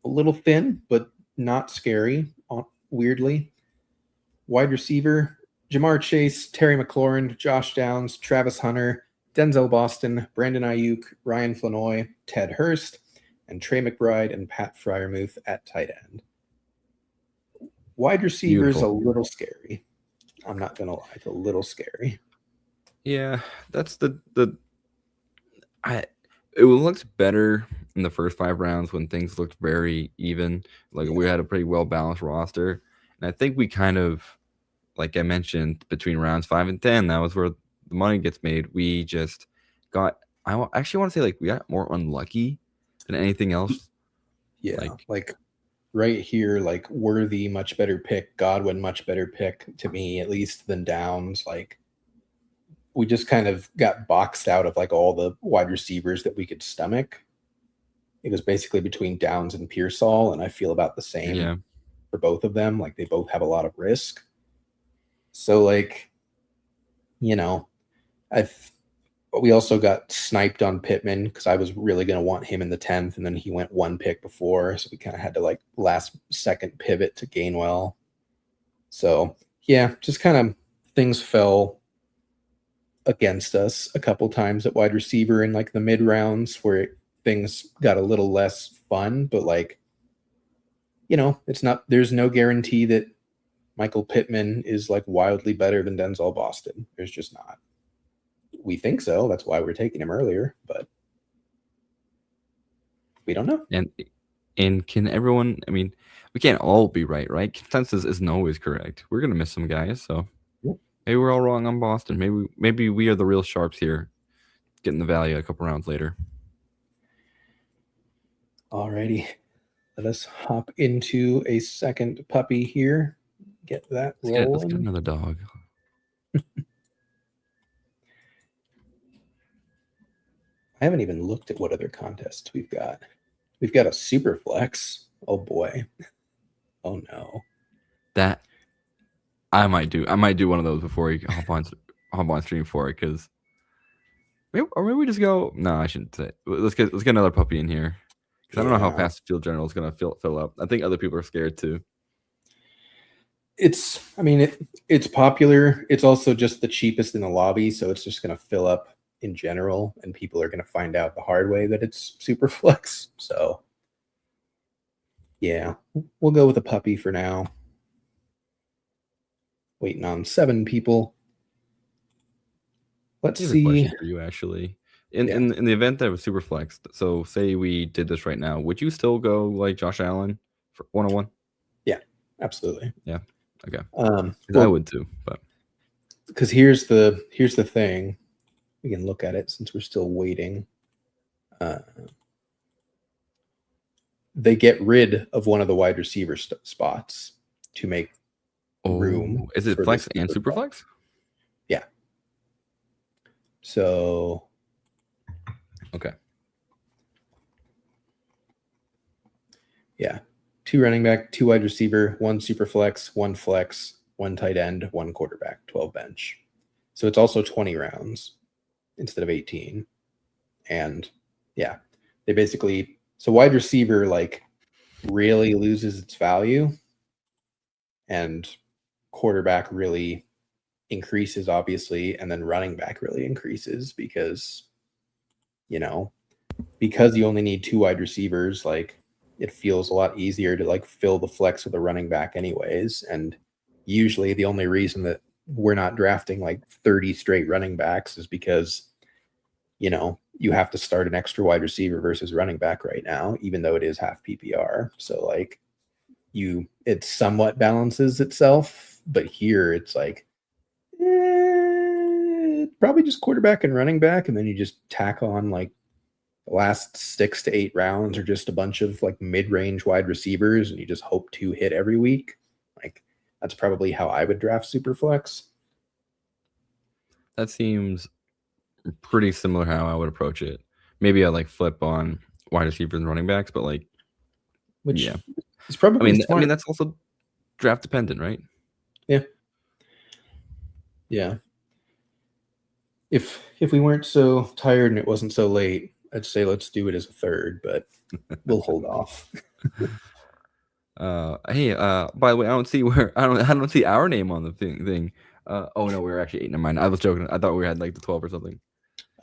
A little thin, but not scary, weirdly. Wide receiver, Jamar Chase, Terry McLaurin, Josh Downs, Travis Hunter, Denzel Boston, Brandon Ayuk, Ryan Flanoy, Ted Hurst, and Trey McBride and Pat Fryermuth at tight end. Wide receiver is a little scary. I'm not going to lie. It's a little scary. Yeah, that's it looks better in the first 5 rounds when things looked very even. Like we had a pretty well-balanced roster. And I think we kind of, like I mentioned, between rounds 5 and 10, that was where the money gets made. We just got, I actually want to say, like, we got more unlucky than anything else. Yeah, like right here, like Worthy, much better pick. Godwin, much better pick to me, at least, than Downs. Like, we just kind of got boxed out of like all the wide receivers that we could stomach. It was basically between Downs and Pearsall, and I feel about the same for both of them. Like, they both have a lot of risk. So, like, you know, we also got sniped on Pittman because I was really going to want him in the 10th, and then he went 1 pick before, so we kind of had to like last second pivot to Gainwell. So yeah, just kind of things fell against us a couple times at wide receiver in like the mid rounds where things got a little less fun, but like, you know, there's no guarantee that Michael Pittman is like wildly better than Denzel Boston. There's just not. We think so. That's why we're taking him earlier, but we don't know. And can everyone, I mean, we can't all be right? Consensus isn't always correct. We're going to miss some guys, so maybe we're all wrong on Boston. Maybe we are the real sharps here, getting the value a couple rounds later. Alrighty. Let us hop into a second puppy here. Get that rolling. Let's get another dog. I haven't even looked at what other contests we've got. We've got a super flex. Oh boy. Oh no. That I might do one of those before you hop on stream for it, because maybe we just go. No, I shouldn't say. Let's get another puppy in here, because I don't know how fast Field General is gonna fill up. I think other people are scared too. It's popular. It's also just the cheapest in the lobby, so it's just gonna fill up in general, and people are going to find out the hard way that it's super flex. So yeah, we'll go with a puppy for now. Waiting on 7 people. Let's see. Question for you, actually. In the event that it was super flex, so say we did this right now, would you still go like Josh Allen for 101? Yeah, absolutely. Yeah. Okay. Well, I would too, but because here's the thing. We can look at it since we're still waiting. They get rid of one of the wide receiver spots to make room. Is it flex and super flex? Yeah. So. Okay. Yeah. 2 running back, 2 wide receiver, 1 super flex, 1 flex, 1 tight end, 1 quarterback, 12 bench. So it's also 20 rounds instead of 18. And yeah, they basically, so wide receiver like really loses its value, and quarterback really increases, obviously, and then running back really increases because, you know, because you only need 2 wide receivers, like it feels a lot easier to like fill the flex with a running back anyways. And usually the only reason that we're not drafting like 30 straight running backs is because, you know, you have to start an extra wide receiver versus running back right now, even though it is half PPR. So like it somewhat balances itself, but here it's like probably just quarterback and running back, and then you just tack on like the last 6 to 8 rounds or just a bunch of like mid-range wide receivers, and you just hope to hit every week. Like that's probably how I would draft Superflex. That seems pretty similar how I would approach it. Maybe I like flip on wide receivers and running backs, but like, which yeah, it's probably. I mean that's also draft dependent, right? Yeah. Yeah. If we weren't so tired and it wasn't so late, I'd say let's do it as a third, but we'll hold off. Hey, by the way, I don't see our name on the thing. Oh no, we were actually 8. Never mind. I was joking. I thought we had like the 12 or something.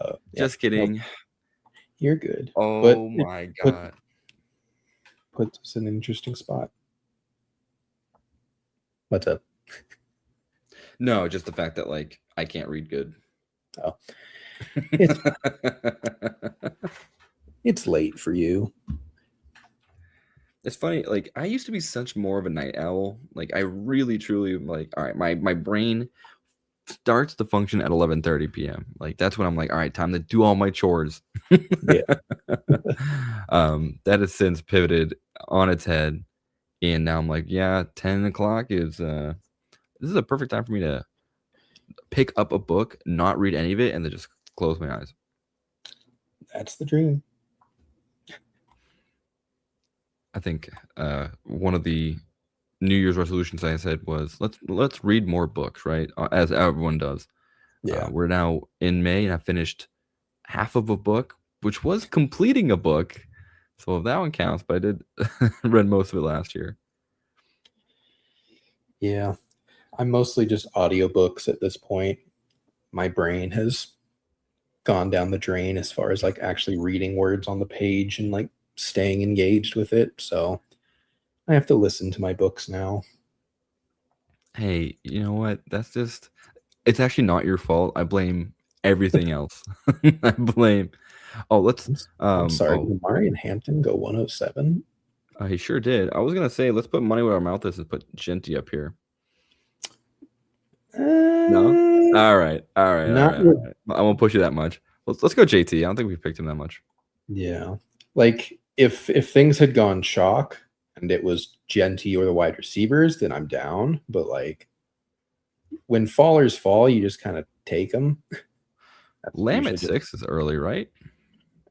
Yeah. Just kidding. Nope. You're good. Oh my god. Puts us in an interesting spot. What's up? No, just the fact that like I can't read good. Oh. It's late for you. It's funny, like I used to be such more of a night owl. Like I really truly like, all right, my brain starts to function at 11:30 p.m. Like that's when I'm like, all right, time to do all my chores. Yeah. That has since pivoted on its head. And now I'm like, yeah, 10 o'clock is this is a perfect time for me to pick up a book, not read any of it, and then just close my eyes. That's the dream. I think one of the New Year's resolutions I said was let's read more books, right? As everyone does. Yeah. We're now in May, and I finished half of a book, which was completing a book. So that one counts, but I did read most of it last year. Yeah. I'm mostly just audiobooks at this point. My brain has gone down the drain as far as like actually reading words on the page and like staying engaged with it. So I have to listen to my books now. Hey, you know what? It's actually not your fault. I blame everything else. I blame. Oh, let's. I'm sorry. Did Bryan Hampton go 107? He sure did. I was gonna say let's put money where our mouth is and put Genty up here. No. All right. I won't push you that much. Let's go JT. I don't think we picked him that much. Yeah. Like if things had gone chalk and it was Genty or the wide receivers, then I'm down. But like when fallers fall, you just kind of take them. Lamb at 6 is early, right?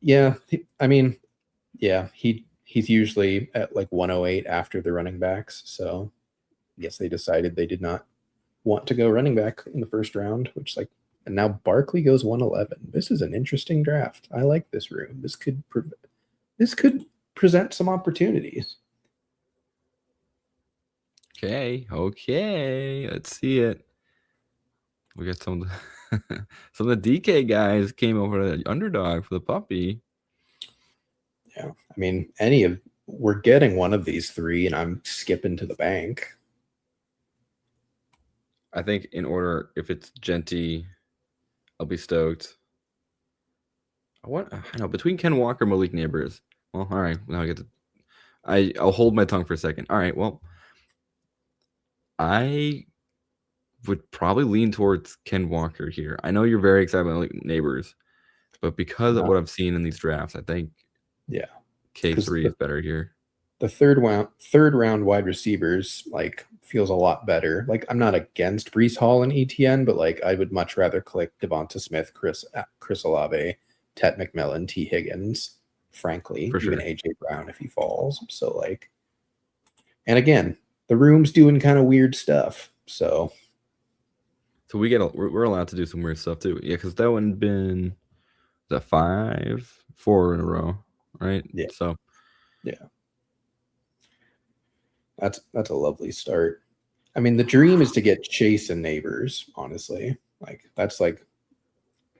Yeah. I mean, yeah, he's usually at like 108 after the running backs. So I guess they decided they did not want to go running back in the first round, which like, and now Barkley goes 111. This is an interesting draft. I like this room. This could present some opportunities. Okay. Let's see it. We got some of the DK guys came over to the Underdog for the puppy. Yeah, I mean, we're getting one of these three, and I'm skipping to the bank. I think in order, if it's Genty, I'll be stoked. I know between Ken Walker, Malik Neighbors. Well, all right. Now I get to. I'll hold my tongue for a second. All right. Well, I would probably lean towards Ken Walker here. I know you're very excited about Malik Neighbors, but because of what I've seen in these drafts, I think K3 is better here. The third round wide receivers like feels a lot better. Like I'm not against Breece Hall and ETN, but like I would much rather click Devonta Smith, Chris Olave, Tet McMillan, T. Higgins, frankly, For sure. even AJ Brown if he falls. So like, and again, the room's doing kind of weird stuff. So we're allowed to do some weird stuff too. Yeah, because that one had been 4 in a row, right? Yeah. So yeah. That's a lovely start. I mean, the dream is to get Chase and Neighbors, honestly. Like that's like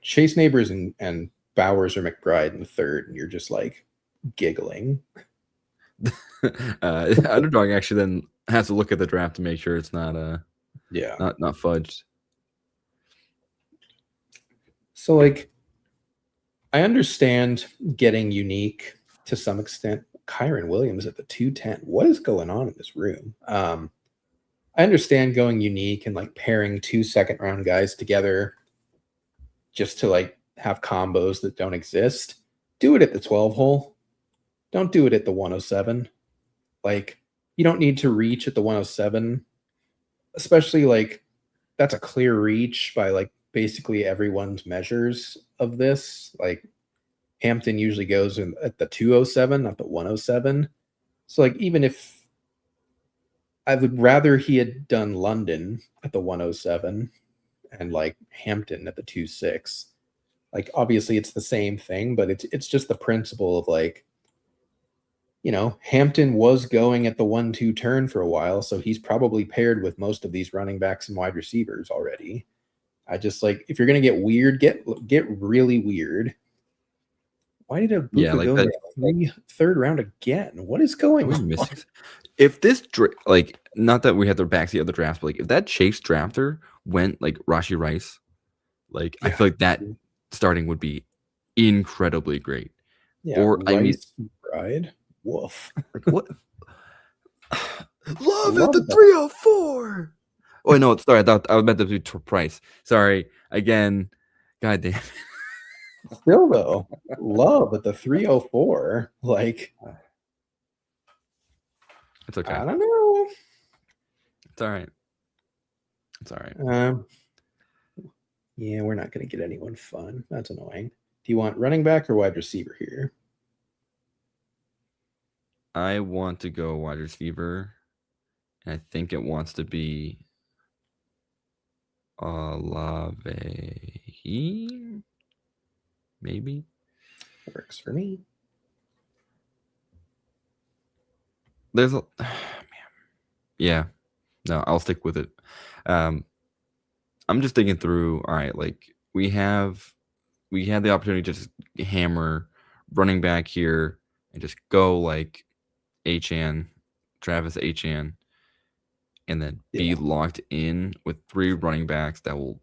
Chase Neighbors and Bowers or McBride in the third, and you're just like giggling. Underdog actually then has to look at the draft to make sure it's not not fudged. So like I understand getting unique to some extent. Kyron Williams at the 210. What is going on in this room? I understand going unique and like pairing 2 second-round guys together just to like have combos that don't exist. Do it at the 12 hole. Don't do it at the 107. Like you don't need to reach at the 107, especially like that's a clear reach by like basically everyone's measures of this. Like Hampton usually goes at the 207, not the 107. So like even if I would rather he had done London at the 107 and like Hampton at the 2-6. Like obviously it's the same thing, but it's just the principle of like, you know, Hampton was going at the 1-2 turn for a while, so he's probably paired with most of these running backs and wide receivers already. I just like, if you're gonna get weird, get really weird. Why did Abuka go in the third round again? What is going on? If this like, not that we had the backseat of the draft, but like if that Chase drafter went like Rashee Rice, like I feel like that starting would be incredibly great. Yeah, or Rice Bride. Woof. Like, what? Love at the 304. Oh no, sorry, I was meant to do Price. Sorry again. God damn. Still though, Love at the 304. Like, it's okay. I don't know. It's all right. It's all right. Yeah, we're not going to get anyone fun. That's annoying. Do you want running back or wide receiver here? I want to go wide receiver, and I think it wants to be Olave. Maybe. Works for me. There's a man. Yeah. No, I'll stick with it. I'm just thinking through, all right, like we had the opportunity to just hammer running back here and just go like Travis Etienne, and then be locked in with 3 running backs that will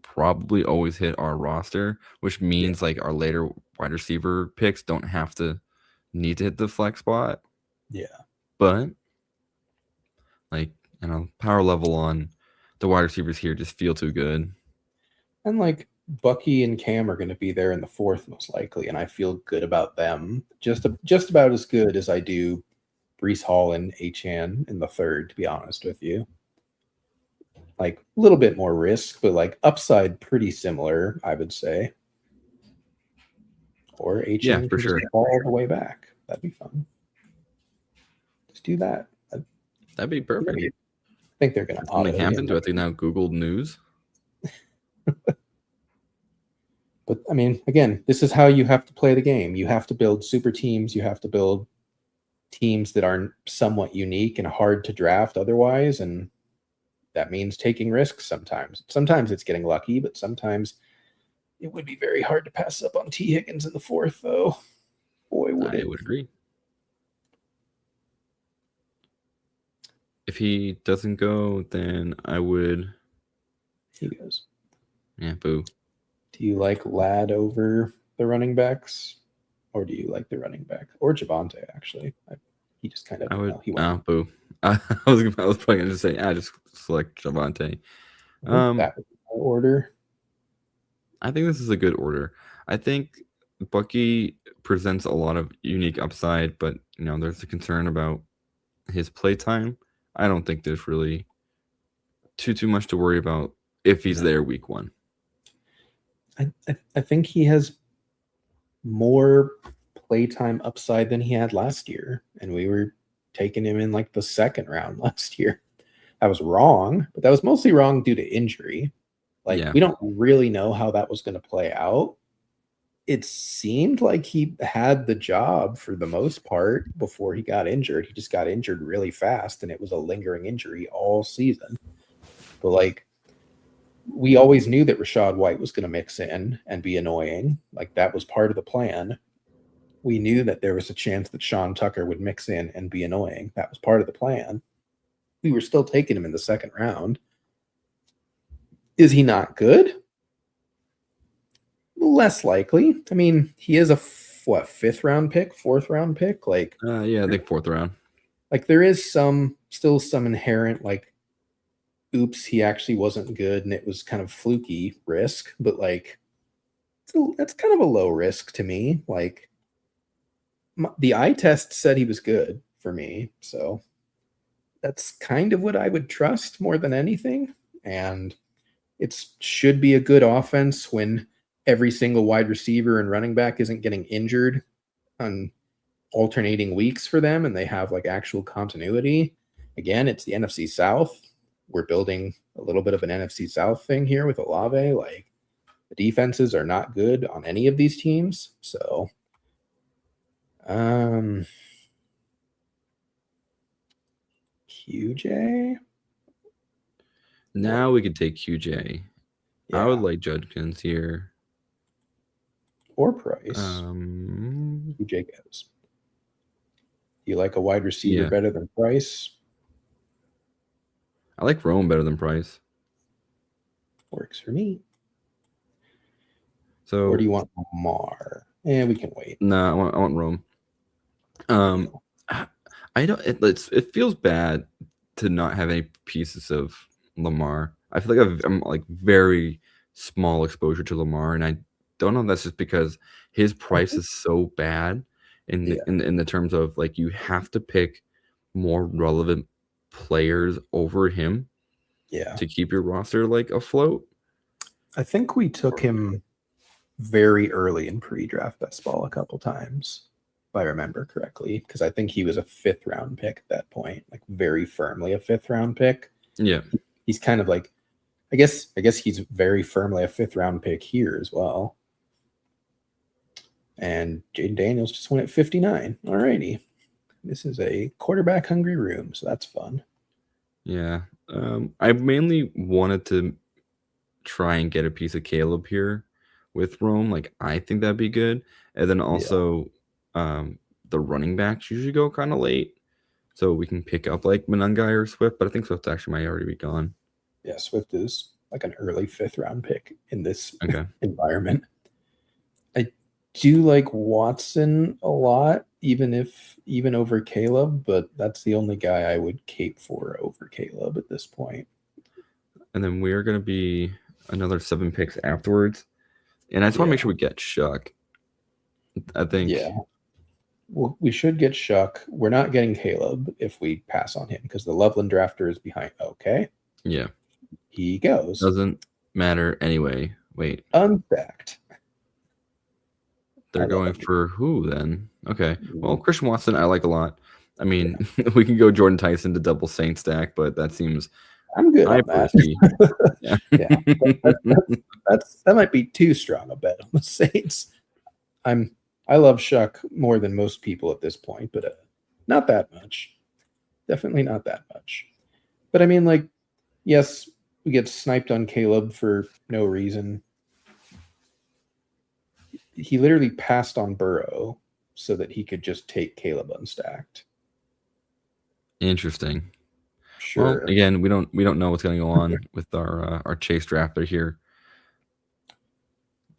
probably always hit our roster, which means like our later wide receiver picks don't have to need to hit the flex spot. Yeah. But like, you know, power level on the wide receivers here just feel too good. And like Bucky and Cam are going to be there in the 4th most likely, and I feel good about them. Just about as good as I do Breece Hall and Achane in the 3rd, to be honest with you. Like a little bit more risk, but like upside pretty similar, I would say. Or Achane for sure, all the way back. That'd be fun. Just do that. That'd be perfect. I think they're going to. Something happened? Do I think now Googled news? But I mean, again, this is how you have to play the game. You have to build super teams. You have to build teams that are somewhat unique and hard to draft otherwise. And that means taking risks sometimes. Sometimes it's getting lucky, but sometimes it would be very hard to pass up on T. Higgins in the 4th, though. Boy, would it. I would agree. If he doesn't go, then I would. He goes. Yeah, boo. Do you like Ladd over the running backs, or do you like the running back, or Javonte? Actually, he just kind of. I would. He went. Boo. I was probably going to say, just select Javonte. That order. I think this is a good order. I think Bucky presents a lot of unique upside, but you know, there's a concern about his play time. I don't think there's really too much to worry about if he's there week 1. I think he has more playtime upside than he had last year, and we were taking him in like the 2nd round last year. I was wrong, but that was mostly wrong due to injury. Like we don't really know how that was going to play out. It seemed like he had the job for the most part before he got injured. He just got injured really fast, and it was a lingering injury all season. But like, we always knew that Rachaad White was going to mix in and be annoying. Like that was part of the plan. We knew that there was a chance that Sean Tucker would mix in and be annoying. That was part of the plan. We were still taking him in the 2nd round. Is he not good? Less likely. I mean, he is a 5th round pick, 4th round pick. Like, yeah, I think 4th round. Like there is still some inherent like, oops, he actually wasn't good and it was kind of fluky risk, but like that's kind of a low risk to me. Like the eye test said he was good for me, so that's kind of what I would trust more than anything. And it should be a good offense when every single wide receiver and running back isn't getting injured on alternating weeks for them, and they have like actual continuity. Again, it's the NFC South. We're building a little bit of an NFC South thing here with Olave. Like the defenses are not good on any of these teams. So QJ. Now we could take QJ. Yeah. I would like Judkins here. Or Price. QJ goes. You like a wide receiver better than Price? I like Rome better than Price. Works for me. So, or do you want Lamar? We can wait. No, I want Rome. I don't. It feels bad to not have any pieces of Lamar. I feel like I'm like very small exposure to Lamar, and I don't know if that's just because his price is so bad in the terms of like you have to pick more relevant players over him to keep your roster like afloat. I think we took him very early in pre-draft best ball a couple times, if I remember correctly, because I think he was a 5th round pick at that point, like very firmly a 5th round pick. Yeah, he's kind of like, I guess he's very firmly a 5th round pick here as well. And Jaden Daniels just went at 59. Alrighty, this is a quarterback hungry room, so that's fun. Yeah, I mainly wanted to try and get a piece of Caleb here with Rome. Like I think that'd be good, and then also the running backs usually go kind of late, so we can pick up like Monangai or Swift. But I think Swift actually might already be gone. Yeah, Swift is like an early 5th round pick in this environment. I do like Watson a lot, even over Caleb, but that's the only guy I would cape for over Caleb at this point. And then we're going to be another 7 picks afterwards. And I just want to make sure we get Shuck. I think. Yeah. Well, we should get Shuck. We're not getting Caleb if we pass on him because the Loveland drafter is behind. Okay. Yeah. He goes. Doesn't matter anyway. Wait. Unstacked. They're going for who then? Okay. Well, Christian Watson I like a lot. I mean, we can go Jordan Tyson to double Saint stack, but that seems I'm good on that. Yeah. That might be too strong a bet on the Saints. I love Shuck more than most people at this point, but not that much. Definitely not that much. But I mean, like, yes, we get sniped on Caleb for no reason. He literally passed on Burrow so that he could just take Caleb unstacked. Interesting. Sure. Well, again, we don't know what's going to go on with our chase drafter here.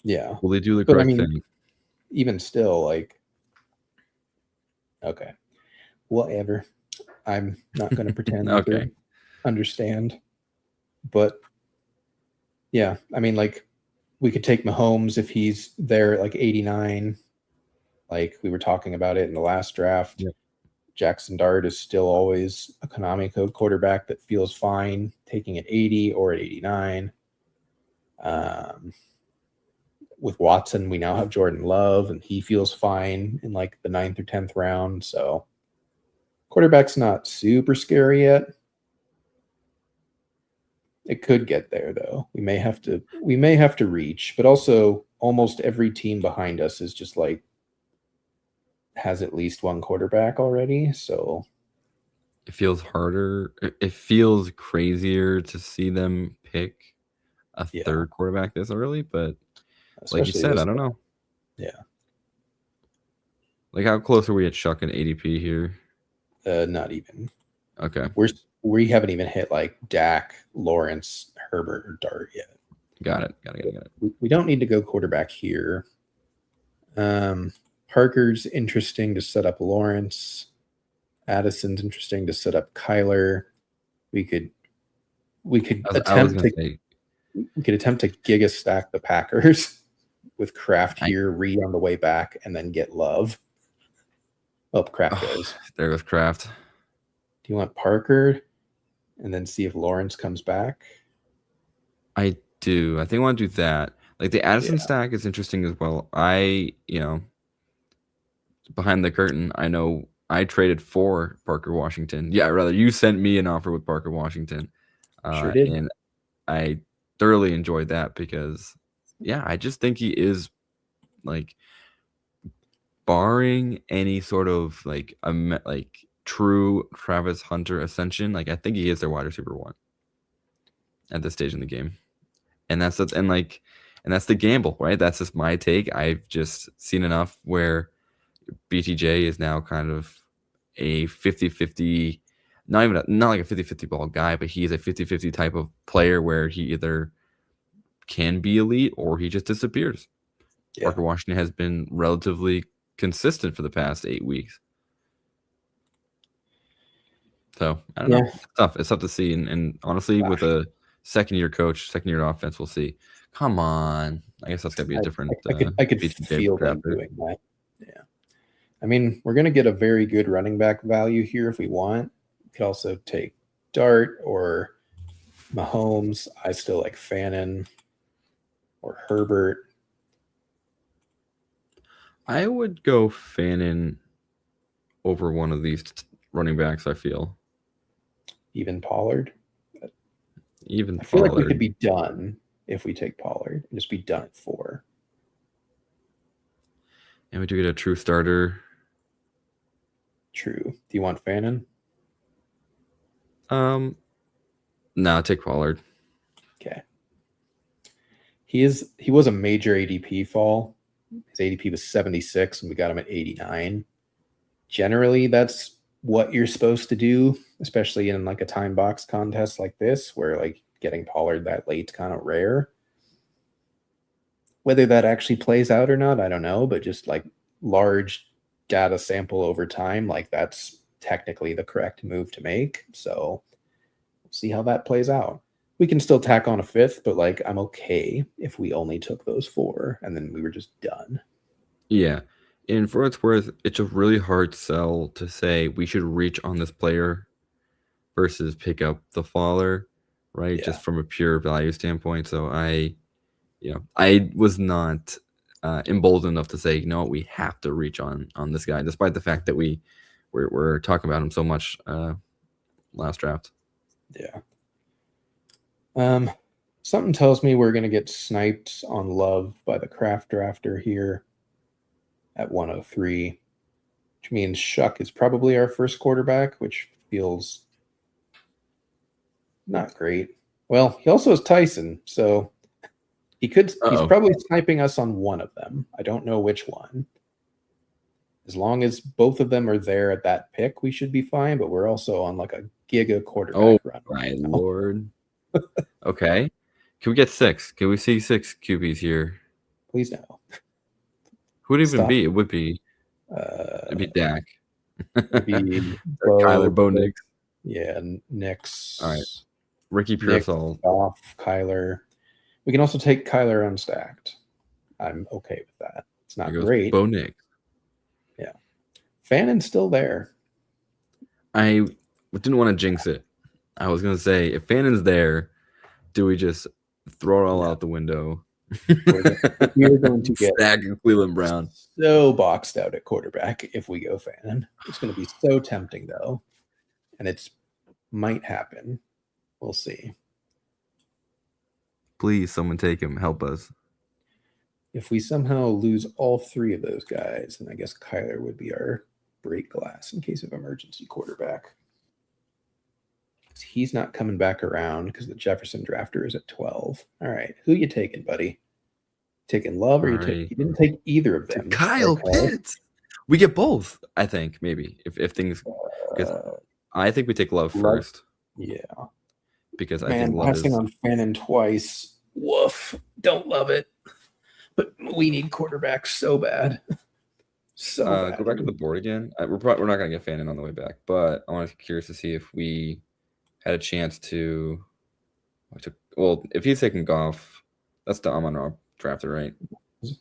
Yeah. Will they do the correct thing? Even still, like, okay, whatever. I'm not going to pretend to understand. But yeah, I mean, like, we could take Mahomes if he's there at like 89. Like we were talking about it in the last draft. Yep. Jackson Dart is still always a Konami code quarterback that feels fine taking at 80 or at 89. With Watson, we now have Jordan Love, and he feels fine in like the 9th or 10th round. So quarterback's not super scary yet. It could get there though. We may have to reach, but also almost every team behind us is just like has at least one quarterback already. So it feels harder. It feels crazier to see them pick a third quarterback this early, but especially like you said, I don't know. Yeah. Like how close are we at Shuck and ADP here? Not even. Okay. We haven't even hit like Dak, Lawrence, Herbert, or Dart yet. Got it. We don't need to go quarterback here. Parker's interesting to set up Lawrence. Addison's interesting to set up Kyler. We could attempt to giga stack the Packers with Kraft here, Reed on the way back, and then get Love. Oh, Kraft goes. There goes Kraft. Do you want Parker and then see if Lawrence comes back? I do. I think I want to do that. Like the Addison stack is interesting as well. Behind the curtain, I know I traded for Parker Washington. Yeah, rather you sent me an offer with Parker Washington. Sure did. And I thoroughly enjoyed that because, yeah, I just think he is like, barring any sort of like true Travis Hunter ascension, like I think he is their wide receiver 1 at this stage in the game, and that's the gamble, right? That's just my take. I've just seen enough where BTJ is now kind of a 50-50, not like a 50-50 ball guy, but he is a 50-50 type of player where he either can be elite or he just disappears. Yeah. Parker Washington has been relatively consistent for the past 8 weeks. So I don't know. It's tough. It's tough to see. And honestly, with a second-year coach, second-year offense, we'll see. Come on. I guess that's got to be a different. I could feel them doing that. Yeah. I mean, we're going to get a very good running back value here if we want. We could also take Dart or Mahomes. I still like Fannin or Herbert. I would go Fannin over one of these running backs, I feel. Even Pollard? Even I feel like we could be done if we take Pollard and just be done at 4. And we do get a true starter. True. Do you want Fannin? No, take Pollard. Okay. He was a major ADP fall. His ADP was 76 and we got him at 89. Generally, that's what you're supposed to do, especially in like a time box contest like this, where like getting Pollard that late's kind of rare. Whether that actually plays out or not, I don't know, but just like large data sample over time, like that's technically the correct move to make. So we'll see how that plays out. We can still tack on a 5th, but like I'm okay if we only took those 4 and then we were just done. Yeah. And for what it's worth, it's a really hard sell to say we should reach on this player versus pick up the faller, right? Yeah. Just from a pure value standpoint. So I was not emboldened enough to say, no, we have to reach on this guy, despite the fact that we're talking about him so much last draft. Yeah. Something tells me we're going to get sniped on Love by the craft drafter here at 103, which means Shuck is probably our first quarterback, which feels not great. Well, he also has Tyson, so he's probably sniping us on one of them. I don't know which one. As long as both of them are there at that pick, we should be fine, but we're also on like a giga quarterback run. Oh, my Lord. Okay. Can we get 6? Can we see 6 QBs here? Please no. Who would it even be? It would be it'd be Dak. It'd be Bo Nix. Yeah, Nix. All right. Ricky Pearsall. Off Kyler. We can also take Kyler unstacked. I'm okay with that. It's not great. Bo Nix. Yeah. Fannin's still there. I didn't want to jinx it. I was going to say, if Fannin's there, do we just throw it all out the window? We're going to get Stack Cleveland Brown. So boxed out at quarterback if we go Fannin. It's going to be so tempting, though. And it might happen. We'll see. Please, someone take him. Help us. If we somehow lose all 3 of those guys, then I guess Kyler would be our break glass in case of emergency quarterback. He's not coming back around because the Jefferson drafter is at 12. All right. Who you taking, buddy? Taking Love or you didn't take either of them? Kyle Pitts. We get both, I think, maybe. If things, because I think we take Love first. Yeah. Because I think Love passing on Fannin twice. Woof. Don't love it. But we need quarterbacks so bad. So bad. Go back to the board again. We're not going to get Fannin on the way back, but I was curious to see if we had a chance to. If he's taking Goff, that's the Amon-Ra drafted, right?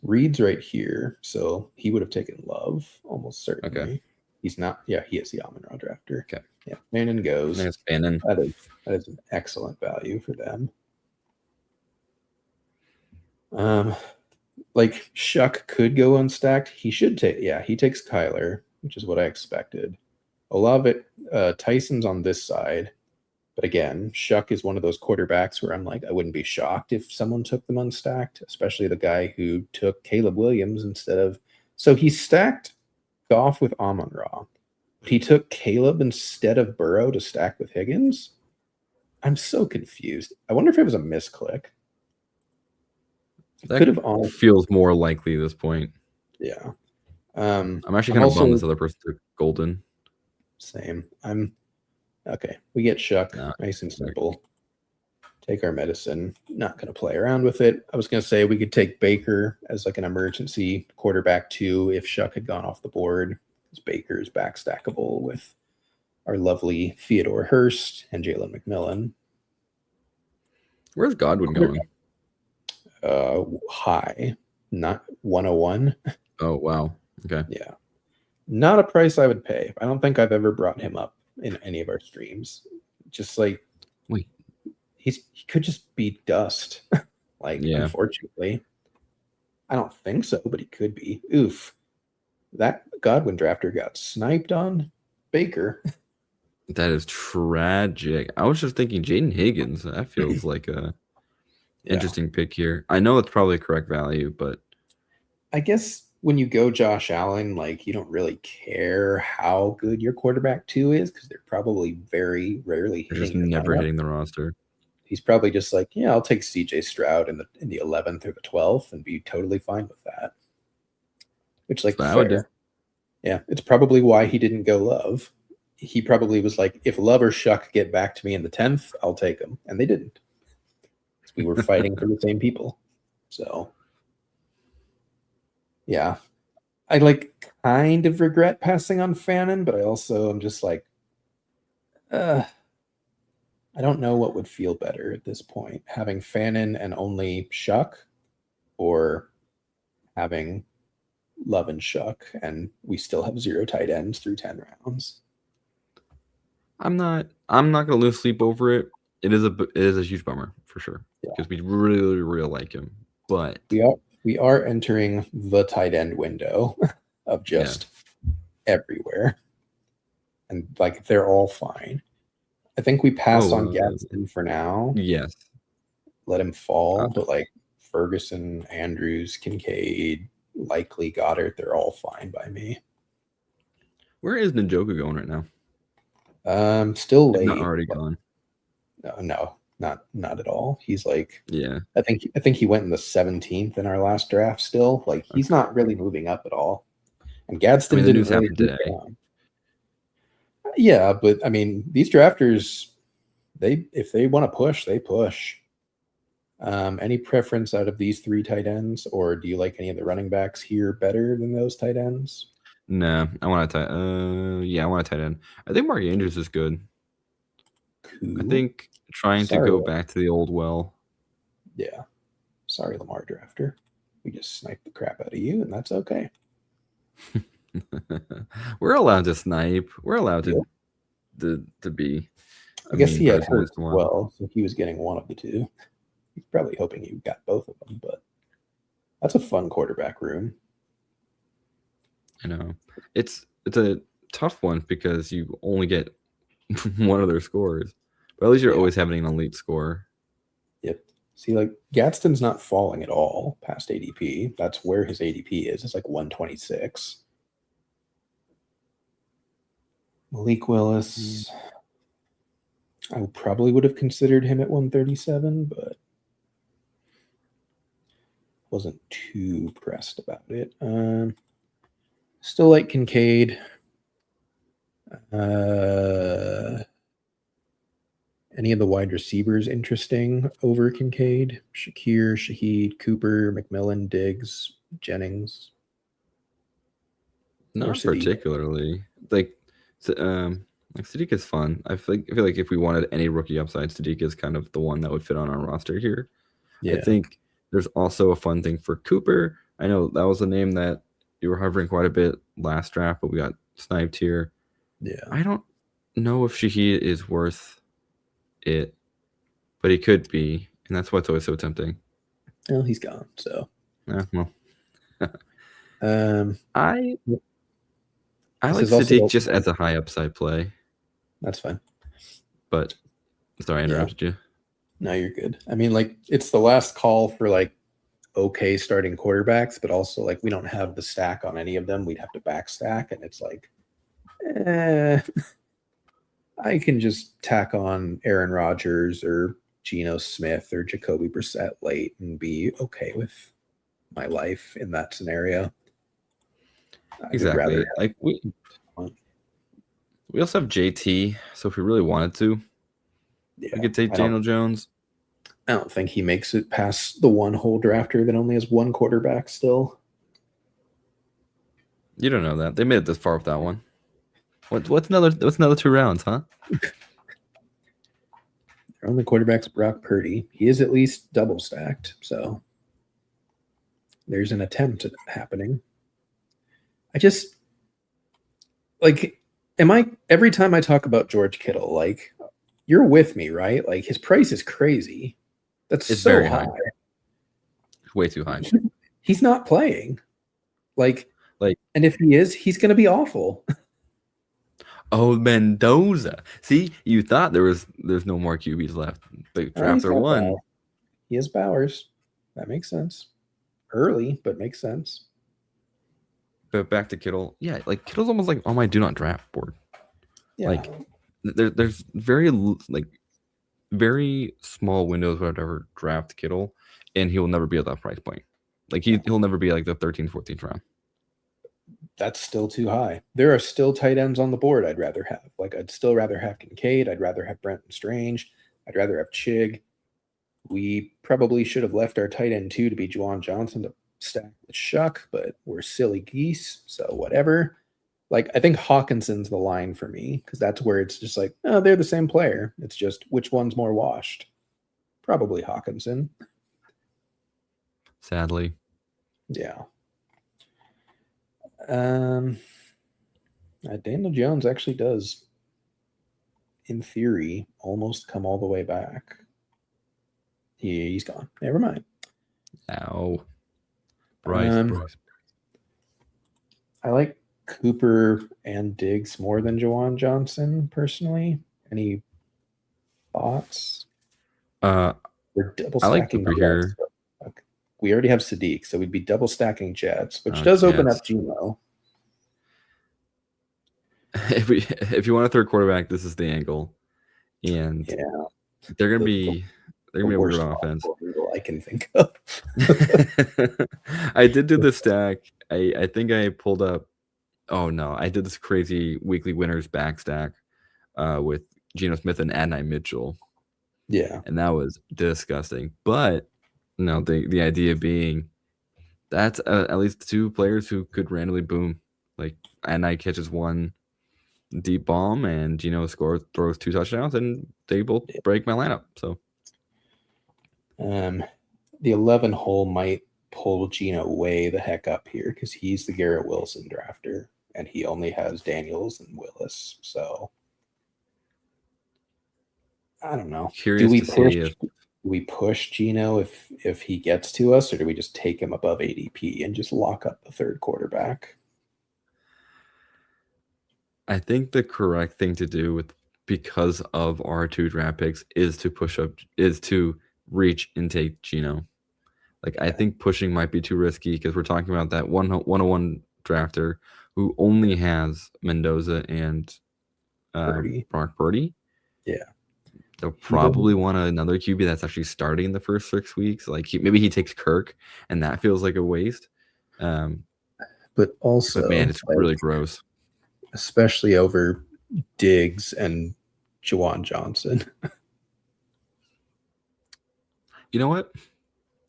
Reed's right here, so he would have taken Love almost certainly. Okay. He's not. Yeah, he is the Amon-Ra drafter. Okay. Yeah, Fannin goes. There's Fannin. That is an excellent value for them. Like Shuck could go unstacked. He should take. Yeah, he takes Kyler, which is what I expected. Olave, Tyson's on this side, But again, Shuck is one of those quarterbacks where I'm like, I wouldn't be shocked if someone took them unstacked, especially the guy who took Caleb Williams instead of. So he stacked Goff with Amon-Ra. He took Caleb instead of Burrow to stack with Higgins. I'm so confused. I wonder if it was a misclick. That Could have all feels more likely at this point. Yeah. I'm actually kind of bummed this other person took Golden. Same. Okay. We get Shuck. Nah, nice and simple. Take our medicine. Not going to play around with it. I was going to say we could take Baker as like an emergency quarterback too if Shuck had gone off the board. Because Baker's backstackable with our lovely Theodore Hurst and Jalen McMillan. Where's Godwin going? High. Not 101. Oh, wow. Okay. Yeah. Not a price I would pay. I don't think I've ever brought him up in any of our streams. Just like, wait, he could just be dust. Unfortunately. I don't think so, but he could be. Oof. That Godwin drafter got sniped on Baker. That is tragic. I was just thinking Jaden Higgins. That feels like a interesting pick here. I know it's probably a correct value, but I guess when you go Josh Allen, like you don't really care how good your quarterback 2 is because they're probably very rarely hitting the roster. He's probably just like, yeah, I'll take CJ Stroud in the 11th or the 12th and be totally fine with that. Which like I would do. Yeah, it's probably why he didn't go Love. He probably was like, if Love or Shuck get back to me in the 10th, I'll take them. And they didn't. We were fighting for the same people. So yeah, I like kind of regret passing on Fannin, but I also am just like, I don't know what would feel better at this point, having Fannin and only Shuck, or having Love and Shuck, and we still have 0 tight ends through 10 rounds. I'm not gonna lose sleep over it. It is a huge bummer for sure because we really, really like him. But we are entering the tight end window of just everywhere, and like they're all fine. I think we pass on Gadsden for now. Yes, let him fall. But like Ferguson, Andrews, Kincaid, likely Goddard, they're all fine by me. Where is Njoku going right now? Still late. Not already gone. No, not at all. He's like, I think he went in the 17th in our last draft. Still, like he's not really moving up at all. And Gadsden didn't really today. Yeah, but I mean, these drafters, if they want to push, they push. Any preference out of these 3 tight ends, or do you like any of the running backs here better than those tight ends? No, I want a tight. I want a tight end. I think Mark Andrews is good. Cool. I think trying to go back to the old well. Yeah. Sorry, Lamar Drafter. We just sniped the crap out of you, and that's okay. We're allowed to snipe. We're allowed to be. I guess he had hurt as well, so he was getting one of the 2. He's probably hoping he got both of them, but that's a fun quarterback room. I know. It's a tough one because you only get one of their scores. But at least you're always having an elite score. Yep. See, like Gadsden's not falling at all past ADP. That's where his ADP is. It's like 126. Malik Willis. I probably would have considered him at 137, but wasn't too pressed about it. Still like Kincaid. Any of the wide receivers interesting over Kincaid? Shakir, Shaheed, Cooper, McMillan, Diggs, Jennings. Not particularly. Like Sadiq is fun. I feel like if we wanted any rookie upside, Sadiq is kind of the one that would fit on our roster here. Yeah. I think there's also a fun thing for Cooper. I know that was a name that you were hovering quite a bit last draft, but we got sniped here. Yeah. I don't know if Shaheed is worth it, but he could be, and that's why it's always so tempting. Well, he's gone, so. Yeah, well. I like Sadiq just as a high upside play. That's fine. But Sorry, I interrupted you. No, you're good. I mean, like, it's the last call for like okay starting quarterbacks, but also like we don't have the stack on any of them. We'd have to back stack, and it's like, I can just tack on Aaron Rodgers or Geno Smith or Jacoby Brissett late and be okay with my life in that scenario. Exactly. Like we also have JT, so if we really wanted to, we could take Daniel Jones. I don't think he makes it past the one whole drafter that only has one quarterback still. You don't know that. They made it this far with that one. What's another 2 rounds, huh? Their only quarterback's Brock Purdy. He is at least double stacked, so there's an attempt at happening. I just like, every time I talk about George Kittle, like, you're with me, right? Like, his price is crazy. It's so very high. Way too high. He's not playing. Like, and if he is, he's going to be awful. Oh, Mendoza. See, you thought there's no more QBs left. The draft are one. He has Bowers. That makes sense. Early, but makes sense. But back to Kittle. Yeah, like Kittle's almost like on my do not draft board. Yeah. Like there's very small windows where I'd ever draft Kittle, and he will never be at that price point. Like he'll never be like the 13th, 14th round. That's still too high. There are still tight ends on the board I'd rather have. Like, I'd still rather have Kincaid. I'd rather have Brenton Strange. I'd rather have Chig. We probably should have left our tight end 2 to be Juwan Johnson to stack with Shuck, but we're silly geese, so whatever. Like, I think Hawkinson's the line for me, because that's where it's just like, oh, they're the same player. It's just which one's more washed. Probably Hawkinson. Sadly. Yeah. Daniel Jones actually does, in theory, almost come all the way back. He's gone. Never mind. Ow. Bryce. I like Cooper and Diggs more than Juwan Johnson, personally. Any thoughts? We're double stacking. I like Cooper here. We already have Sadiq, so we'd be double stacking Jets, which does open up Geno. If you want a third quarterback, this is the angle, and they're gonna be a weird offense. I can think of. I did do the stack. I think I pulled up. Oh no, I did this crazy weekly winners back stack with Geno Smith and Adonai Mitchell. Yeah, and that was disgusting. But no, the idea being that's at least 2 players who could randomly boom. Like Adonai catches one deep bomb and Geno throws 2 touchdowns, and they both break my lineup. So the 11 hole might pull Geno way the heck up here because he's the Garrett Wilson drafter and he only has Daniels and Willis. So I don't know. Do we push Geno if he gets to us, or do we just take him above ADP and just lock up the third quarterback? I think the correct thing to do because of our 2 draft picks is to reach and take Geno. Like, I think pushing might be too risky because we're talking about that 101 drafter who only has Mendoza and Brock Purdy. Yeah. They'll probably want another QB that's actually starting in the first 6 weeks. Like maybe he takes Kirk, and that feels like a waste. But man, it's really gross. Especially over Diggs and Juwan Johnson. You know what?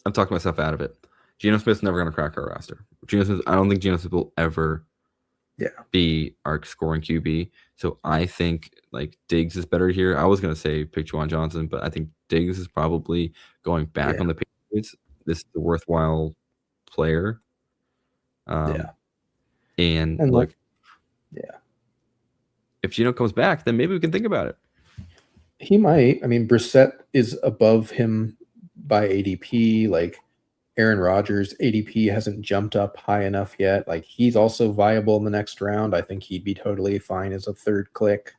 I'm talking myself out of it. Geno Smith's never going to crack our roster. I don't think Geno Smith will ever be our scoring QB. So I think like Diggs is better here. I was going to say pick Juwan Johnson, but I think Diggs is probably going back on the Patriots. This is a worthwhile player. And look, if Geno comes back, then maybe we can think about it. He might. I mean, Brissett is above him by ADP. Like Aaron Rodgers, ADP hasn't jumped up high enough yet. Like he's also viable in the next round. I think he'd be totally fine as a third click.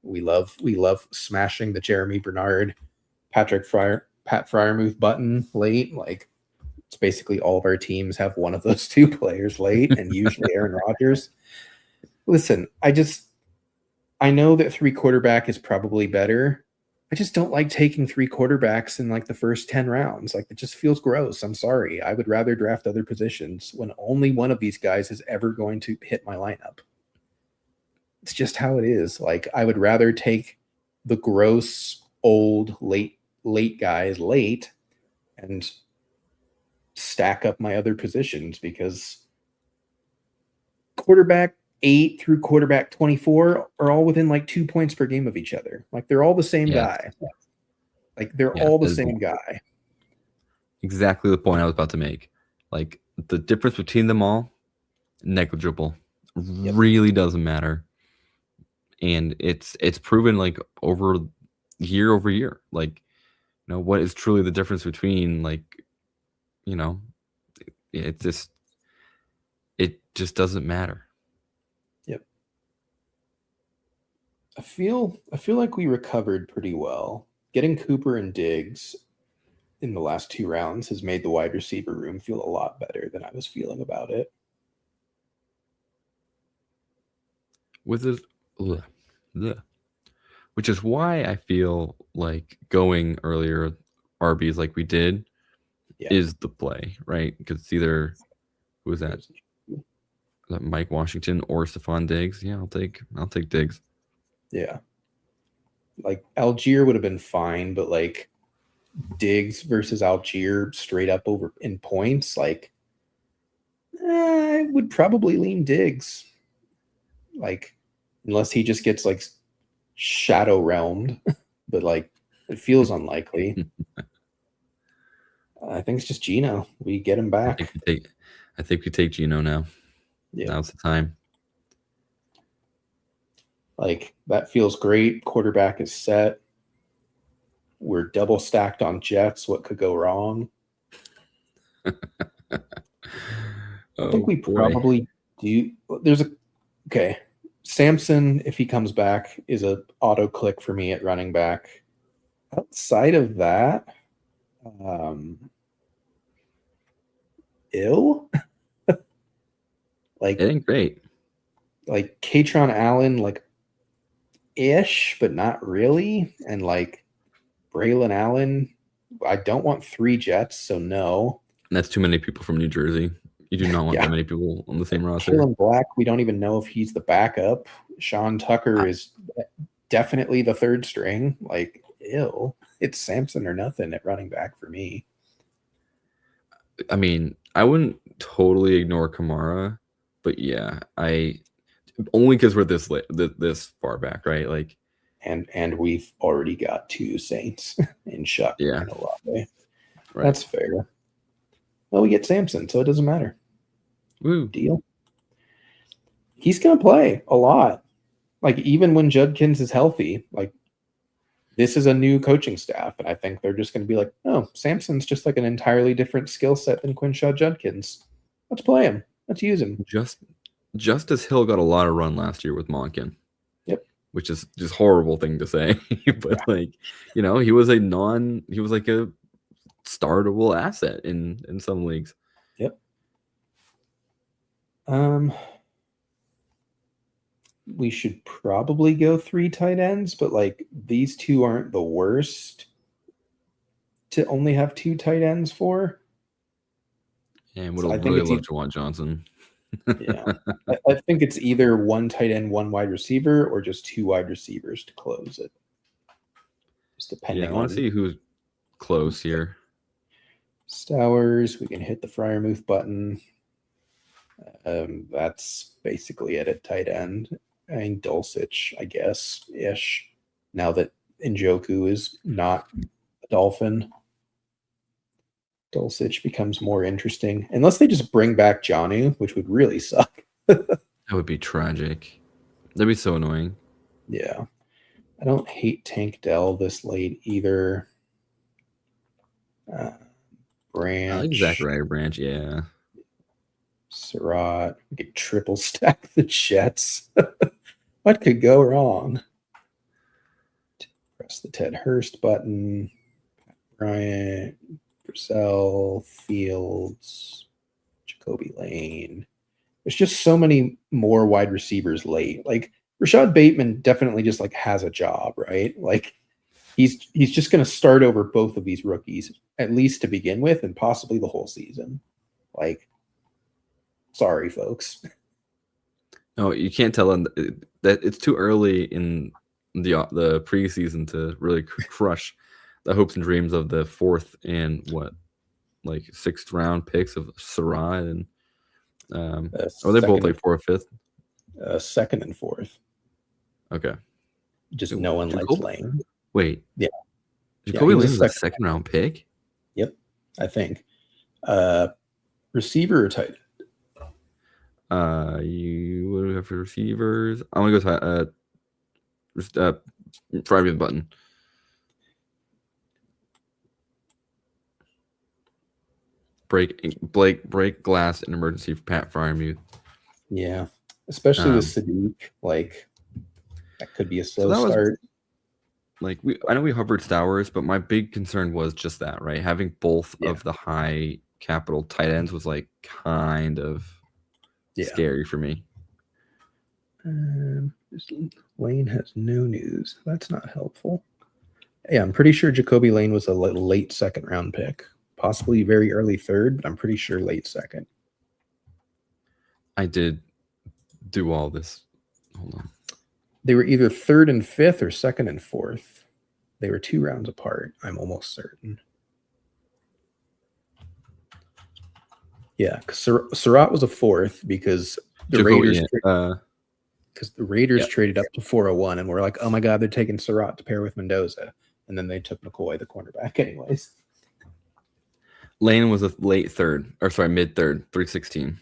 We love smashing the Jeremy Bernard, Pat Fryermuth button late. Like it's basically all of our teams have one of those two players late, and usually Aaron Rodgers. Listen, I know that 3 quarterback is probably better. I just don't like taking 3 quarterbacks in like the first 10 rounds. Like it just feels gross. I'm sorry. I would rather draft other positions when only one of these guys is ever going to hit my lineup. It's just how it is. Like I would rather take the gross old late guys late and stack up my other positions, because quarterback 8 through quarterback 24 are all within like 2 points per game of each other. Like they're all the same guy. Like they're all the same guy. Exactly the point I was about to make. Like the difference between them all, negligible. Really doesn't matter. And it's proven like over year. Like, you know, what is truly the difference between like, you know, it just doesn't matter. Yep. I feel like we recovered pretty well. Getting Cooper and Diggs in the last 2 rounds has made the wide receiver room feel a lot better than I was feeling about it. With it, which is why I feel like going earlier RBs like we did is the play, right? Because it's either who is that? Is that Mike Washington or Stephon Diggs? Yeah, I'll take Diggs. Yeah. Like Algier would have been fine, but like Diggs versus Algier straight up over in points, like I would probably lean Diggs. Like unless he just gets like shadow realmed, but like it feels unlikely. I think it's just Geno. We get him back. I think we take Geno now. Yeah. Now's the time. Like that feels great. Quarterback is set. We're double stacked on Jets. What could go wrong? I think we probably do. Okay. Samson, if he comes back, is a auto click for me at running back. Outside of that, like it ain't great. Like Katron Allen, like ish, but not really. And like Braylon Allen, I don't want 3 Jets, so no. And that's too many people from New Jersey. You do not want that many people on the same roster. Kalen Black, we don't even know if he's the backup. Sean Tucker is definitely the 3rd string. Like, ew. It's Samson or nothing at running back for me. I mean, I wouldn't totally ignore Kamara, but yeah, only because we're this far back, right? Like, and we've already got 2 Saints in Shuck and Olave. Right. That's fair. Well, we get Samson, so it doesn't matter. Woo. Deal. He's gonna play a lot. Like even when Judkins is healthy, like this is a new coaching staff, and I think they're just going to be like, "Oh, Samson's just like an entirely different skill set than Quinshaw Judkins. Let's play him. Let's use him." Justice Hill got a lot of run last year with Monken. Yep. Which is just horrible thing to say, but like, you know, he was like a startable asset in some leagues. Yep. We should probably go 3 tight ends, but like these 2 aren't the worst to only have 2 tight ends for. And would have really loved Juwan Johnson. Yeah. I think it's either 1 tight end, 1 wide receiver, or just 2 wide receivers to close it. Just depending on. I want to see who's close here. Stowers, we can hit the Fryermuth button. That's basically it at tight end. I mean, Dulcich, I guess, ish. Now that Njoku is not a Dolphin, Dulcich becomes more interesting. Unless they just bring back Jonnu, which would really suck. That would be tragic. That'd be so annoying. Yeah. I don't hate Tank Dell this late either. Branch. Exactly right, Branch, yeah. Surratt. We could triple stack the Jets. What could go wrong? Press the Ted Hurst button. Bryan, Purcell, Fields, Jacoby Lane. There's just so many more wide receivers late. Like Rashad Bateman definitely just like has a job, right? Like he's just going to start over both of these rookies at least to begin with, and possibly the whole season. Like, sorry, folks. No, you can't tell them that it's too early in the preseason to really crush the hopes and dreams of the 4th and 6th round picks of Surratt and they both like 4th, 5th? 2nd and 4th. Okay. Just no one likes Lane. Wait. Yeah. Jacoby Lane is a 2nd round pick? Yep, I think. Receiver or tight end? What do we have for receivers? I'm gonna go Friday button. Break glass in emergency for Pat Fryermuth. Yeah, especially with Sadiq. Like that could be a slow start. I know we hovered Stowers, but my big concern was just that, right? Having both of the high capital tight ends was like kind of scary for me. Lane has no news. That's not helpful. Yeah, I'm pretty sure Jacoby Lane was a late 2nd round pick, possibly very early 3rd, but I'm pretty sure late 2nd. I did do all this. Hold on. They were either 3rd and 5th or 2nd and 4th. They were 2 rounds apart. I'm almost certain. Yeah, because Surratt was a 4th because the Raiders traded up to 401 and we're like, oh my God, they're taking Surratt to pair with Mendoza. And then they took McCoy, the cornerback, anyways. Lane was a late 3rd, or mid 3rd, 316.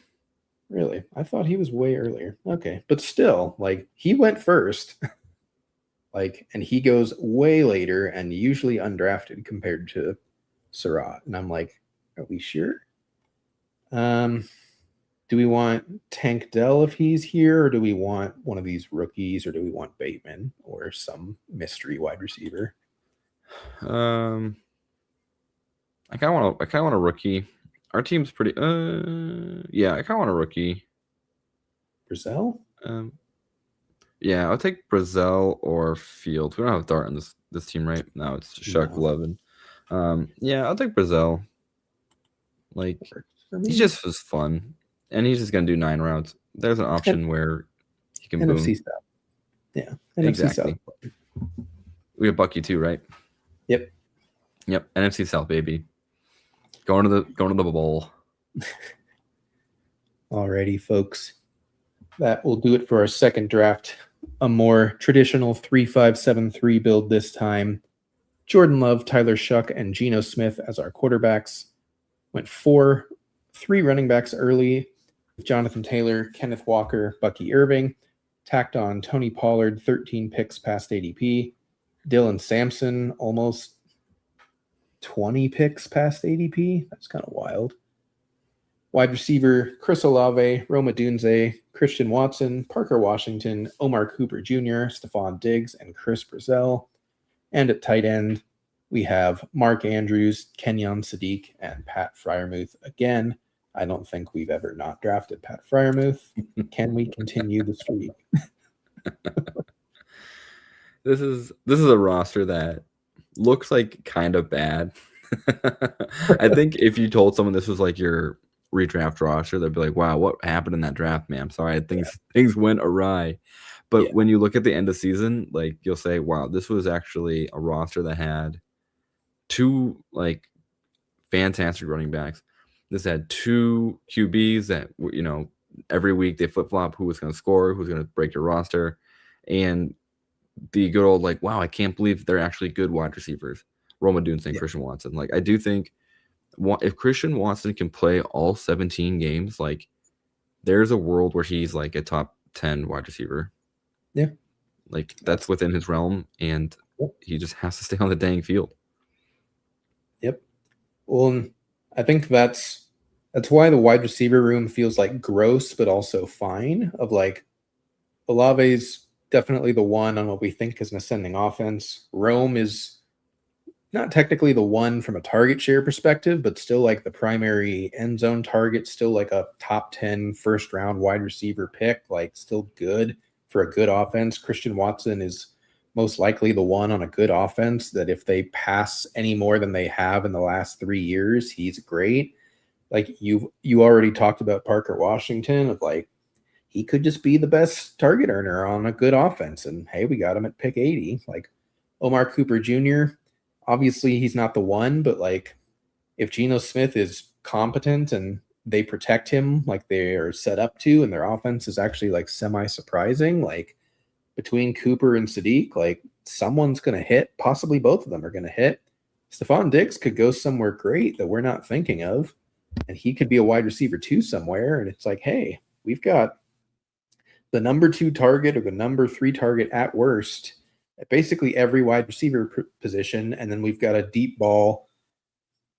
Really? I thought he was way earlier. Okay. But still, like, he went first. And he goes way later and usually undrafted compared to Surratt. And I'm like, are we sure? Do we want Tank Dell if he's here, or do we want one of these rookies, or do we want Bateman or some mystery wide receiver? I kind of want a rookie. Our team's pretty. I kind of want a rookie. Brazil? Yeah, I'll take Brazil or Fields. We don't have Dart on this team, right? No, it's Shuck 11. I'll take Brazil. Like, he just was fun, and he's just gonna do 9 rounds. There's an option where he can NFC boom. South. Yeah, exactly. NFC South. We have Bucky too, right? Yep. NFC South, baby. Going to the bowl. Alrighty, folks. That will do it for our 2nd draft. A more traditional 3-5-7-3 build this time. Jordan Love, Tyler Shuck, and Geno Smith as our quarterbacks. Went 3 running backs early. Jonathan Taylor, Kenneth Walker, Bucky Irving. Tacked on Tony Pollard, 13 picks past ADP. Dylan Sampson, almost 20 picks past ADP. That's kind of wild. Wide receiver, Chris Olave, Roma Dunze, Christian Watson, Parker Washington, Omar Cooper Jr., Stephon Diggs, and Chris Brazell. And at tight end, we have Mark Andrews, Kenyon Sadiq, and Pat Fryermuth again. I don't think we've ever not drafted Pat Fryermuth. Can we continue the streak? This is a roster that looks like kind of bad. I think if you told someone this was like your redraft roster, they'd be like, wow, what happened in that draft, man? I'm sorry, things went awry. But when you look at the end of season, like, you'll say, wow, this was actually a roster that had 2 like fantastic running backs. This had 2 QBs that, every week they flip-flop who was going to score, who's going to break your roster. And the good old, like, wow, I can't believe they're actually good wide receivers. Roma Dunze and Christian Watson. Like, I do think if Christian Watson can play all 17 games, like, there's a world where he's like a top 10 wide receiver. Yeah. Like, that's within his realm, and he just has to stay on the dang field. Yep. Well, I think that's why the wide receiver room feels like gross, but also fine. Of like, Olave's definitely the one on what we think is an ascending offense. Rome is not technically the one from a target share perspective, but still like the primary end zone target, still like a top 10 first round wide receiver pick, like still good for a good offense. Christian Watson is most likely the one on a good offense that if they pass any more than they have in the last 3 years, he's great. Like you already talked about Parker Washington of like, he could just be the best target earner on a good offense. And hey, we got him at pick 80. Like Omar Cooper Jr., obviously he's not the one, but like if Geno Smith is competent and they protect him like they are set up to, and their offense is actually like semi-surprising, like between Cooper and Sadiq, like someone's going to hit. Possibly both of them are going to hit. Stephon Diggs could go somewhere great that we're not thinking of, and he could be a wide receiver too somewhere. And it's like, hey, we've got the number 2 target or the number 3 target at worst at basically every wide receiver position. And then we've got a deep ball,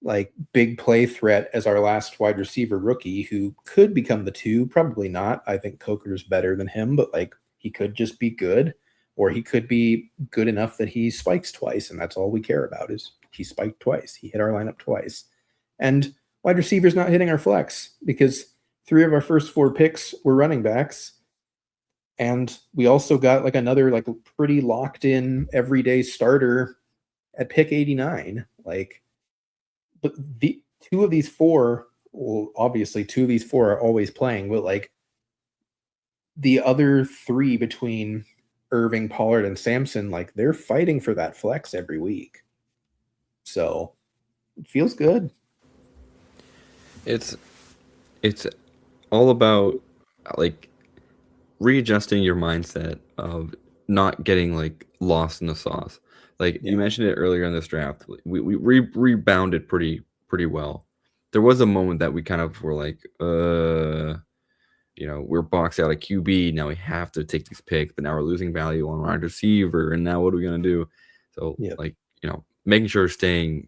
like big play threat as our last wide receiver rookie who could become the 2. Probably not. I think Coker's better than him, but like he could just be good, or he could be good enough that he spikes twice. And that's all we care about is he spiked twice. He hit our lineup twice. And wide receivers not hitting our flex because 3 of our first 4 picks were running backs. And we also got like another like pretty locked in everyday starter at pick 89. Like, but the 2 of these 4, well, obviously 2 of these 4 are always playing, but like the other 3 between Irving, Pollard, and Sampson, like they're fighting for that flex every week. So it feels good. It's all about like readjusting your mindset of not getting like lost in the sauce. Like you mentioned it earlier in this draft, we rebounded pretty well. There was a moment that we kind of were like, we're boxed out of QB. Now we have to take these picks, but now we're losing value on wide receiver. And now what are we going to do? So making sure staying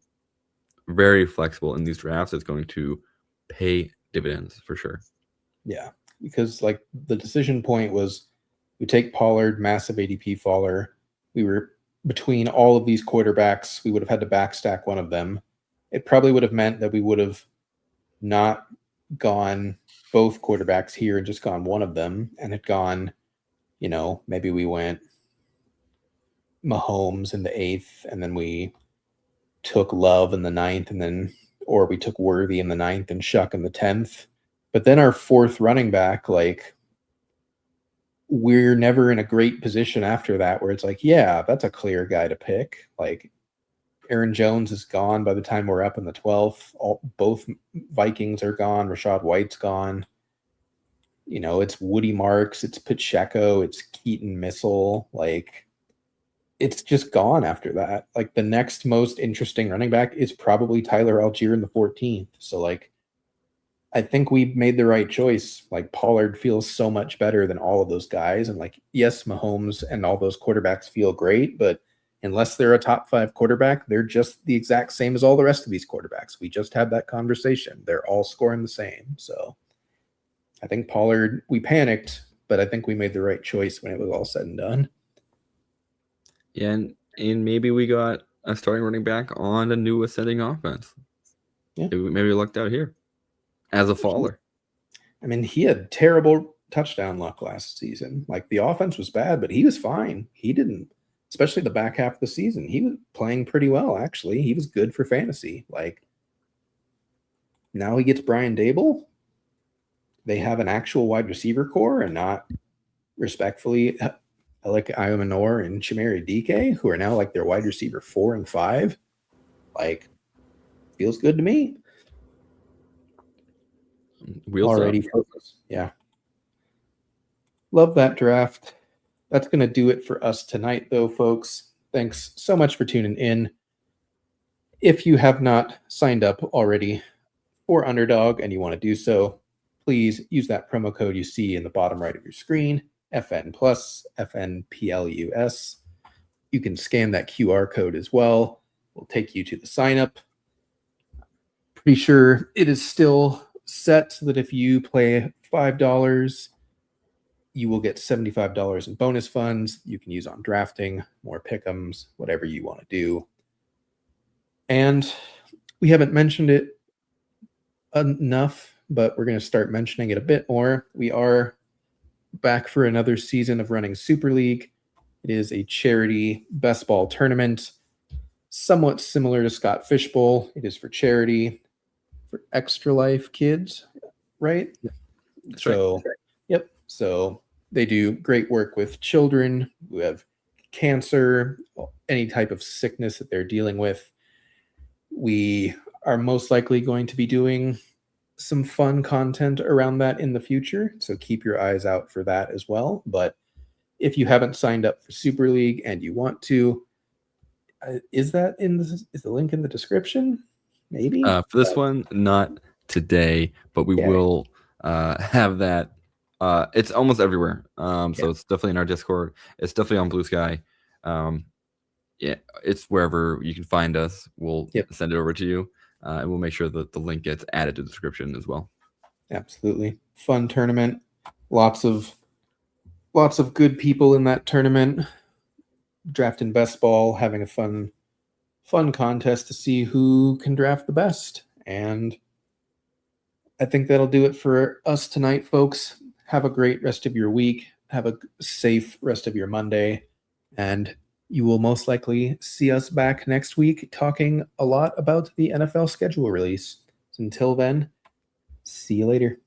very flexible in these drafts is going to pay dividends for sure. Yeah. Because like the decision point was we take Pollard, massive ADP faller. We were between all of these quarterbacks. We would have had to backstack one of them. It probably would have meant that we would have not gone both quarterbacks here and just gone one of them and had gone, maybe we went Mahomes in the 8th and then we took Love in the 9th or we took Worthy in the 9th and Shuck in the 10th. But then our 4th running back, like we're never in a great position after that where it's like, yeah, that's a clear guy to pick. Like Aaron Jones is gone by the time we're up in the 12th. Both Vikings are gone. Rashad White's gone. It's Woody Marks, it's Pacheco, it's Keaton Missile. Like it's just gone after that. Like the next most interesting running back is probably Tyler Algier in the 14th. So like I think we made the right choice. Like Pollard feels so much better than all of those guys. And like, yes, Mahomes and all those quarterbacks feel great, but unless they're a top 5 quarterback, they're just the exact same as all the rest of these quarterbacks. We just had that conversation. They're all scoring the same. So I think Pollard, we panicked, but I think we made the right choice when it was all said and done. Yeah, and maybe we got a starting running back on a new ascending offense. Yeah. Maybe we lucked out here as a faller. I mean, he had terrible touchdown luck last season. Like the offense was bad, but he was fine. He didn't, especially the back half of the season. He was playing pretty well, actually. He was good for fantasy. Like now he gets Brian Dable. They have an actual wide receiver core and not respectfully like Iomanor and Chimere DK, who are now like their wide receiver 4 and 5. Like feels good to me. Wheels already focused. Yeah. Love that draft. That's going to do it for us tonight, though, folks. Thanks so much for tuning in. If you have not signed up already for Underdog and you want to do so, please use that promo code you see in the bottom right of your screen, FN Plus, FNPLUS. You can scan that QR code as well. We'll take you to the sign up. Pretty sure it is still set so that if you play $5 you will get $75 in bonus funds you can use on drafting, more pick'ems, whatever you want to do. And we haven't mentioned it enough, but we're going to start mentioning it a bit more. We are back for another season of running Super League. It is a charity best ball tournament, somewhat similar to Scott Fish Bowl. It is for charity, for Extra Life kids, right? Yeah, that's so, right. Yep. So they do great work with children who have cancer, any type of sickness that they're dealing with. We are most likely going to be doing some fun content around that in the future, so keep your eyes out for that as well. But if you haven't signed up for Super League and you want to, is the link in the description? Maybe for this one, not today, but we will have that. It's almost everywhere. So it's definitely in our Discord. It's definitely on Blue Sky. Yeah, it's wherever you can find us. We'll send it over to you, and we'll make sure that the link gets added to the description as well. Absolutely. Fun tournament. Lots of good people in that tournament. Drafting best ball, having a fun contest to see who can draft the best. And I think that'll do it for us tonight, folks. Have a great rest of your week. Have a safe rest of your Monday. And you will most likely see us back next week talking a lot about the NFL schedule release. So until then, see you later.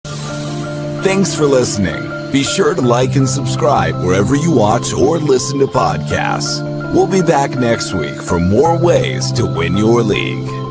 Thanks for listening. Be sure to like and subscribe wherever you watch or listen to podcasts. We'll be back next week for more ways to win your league.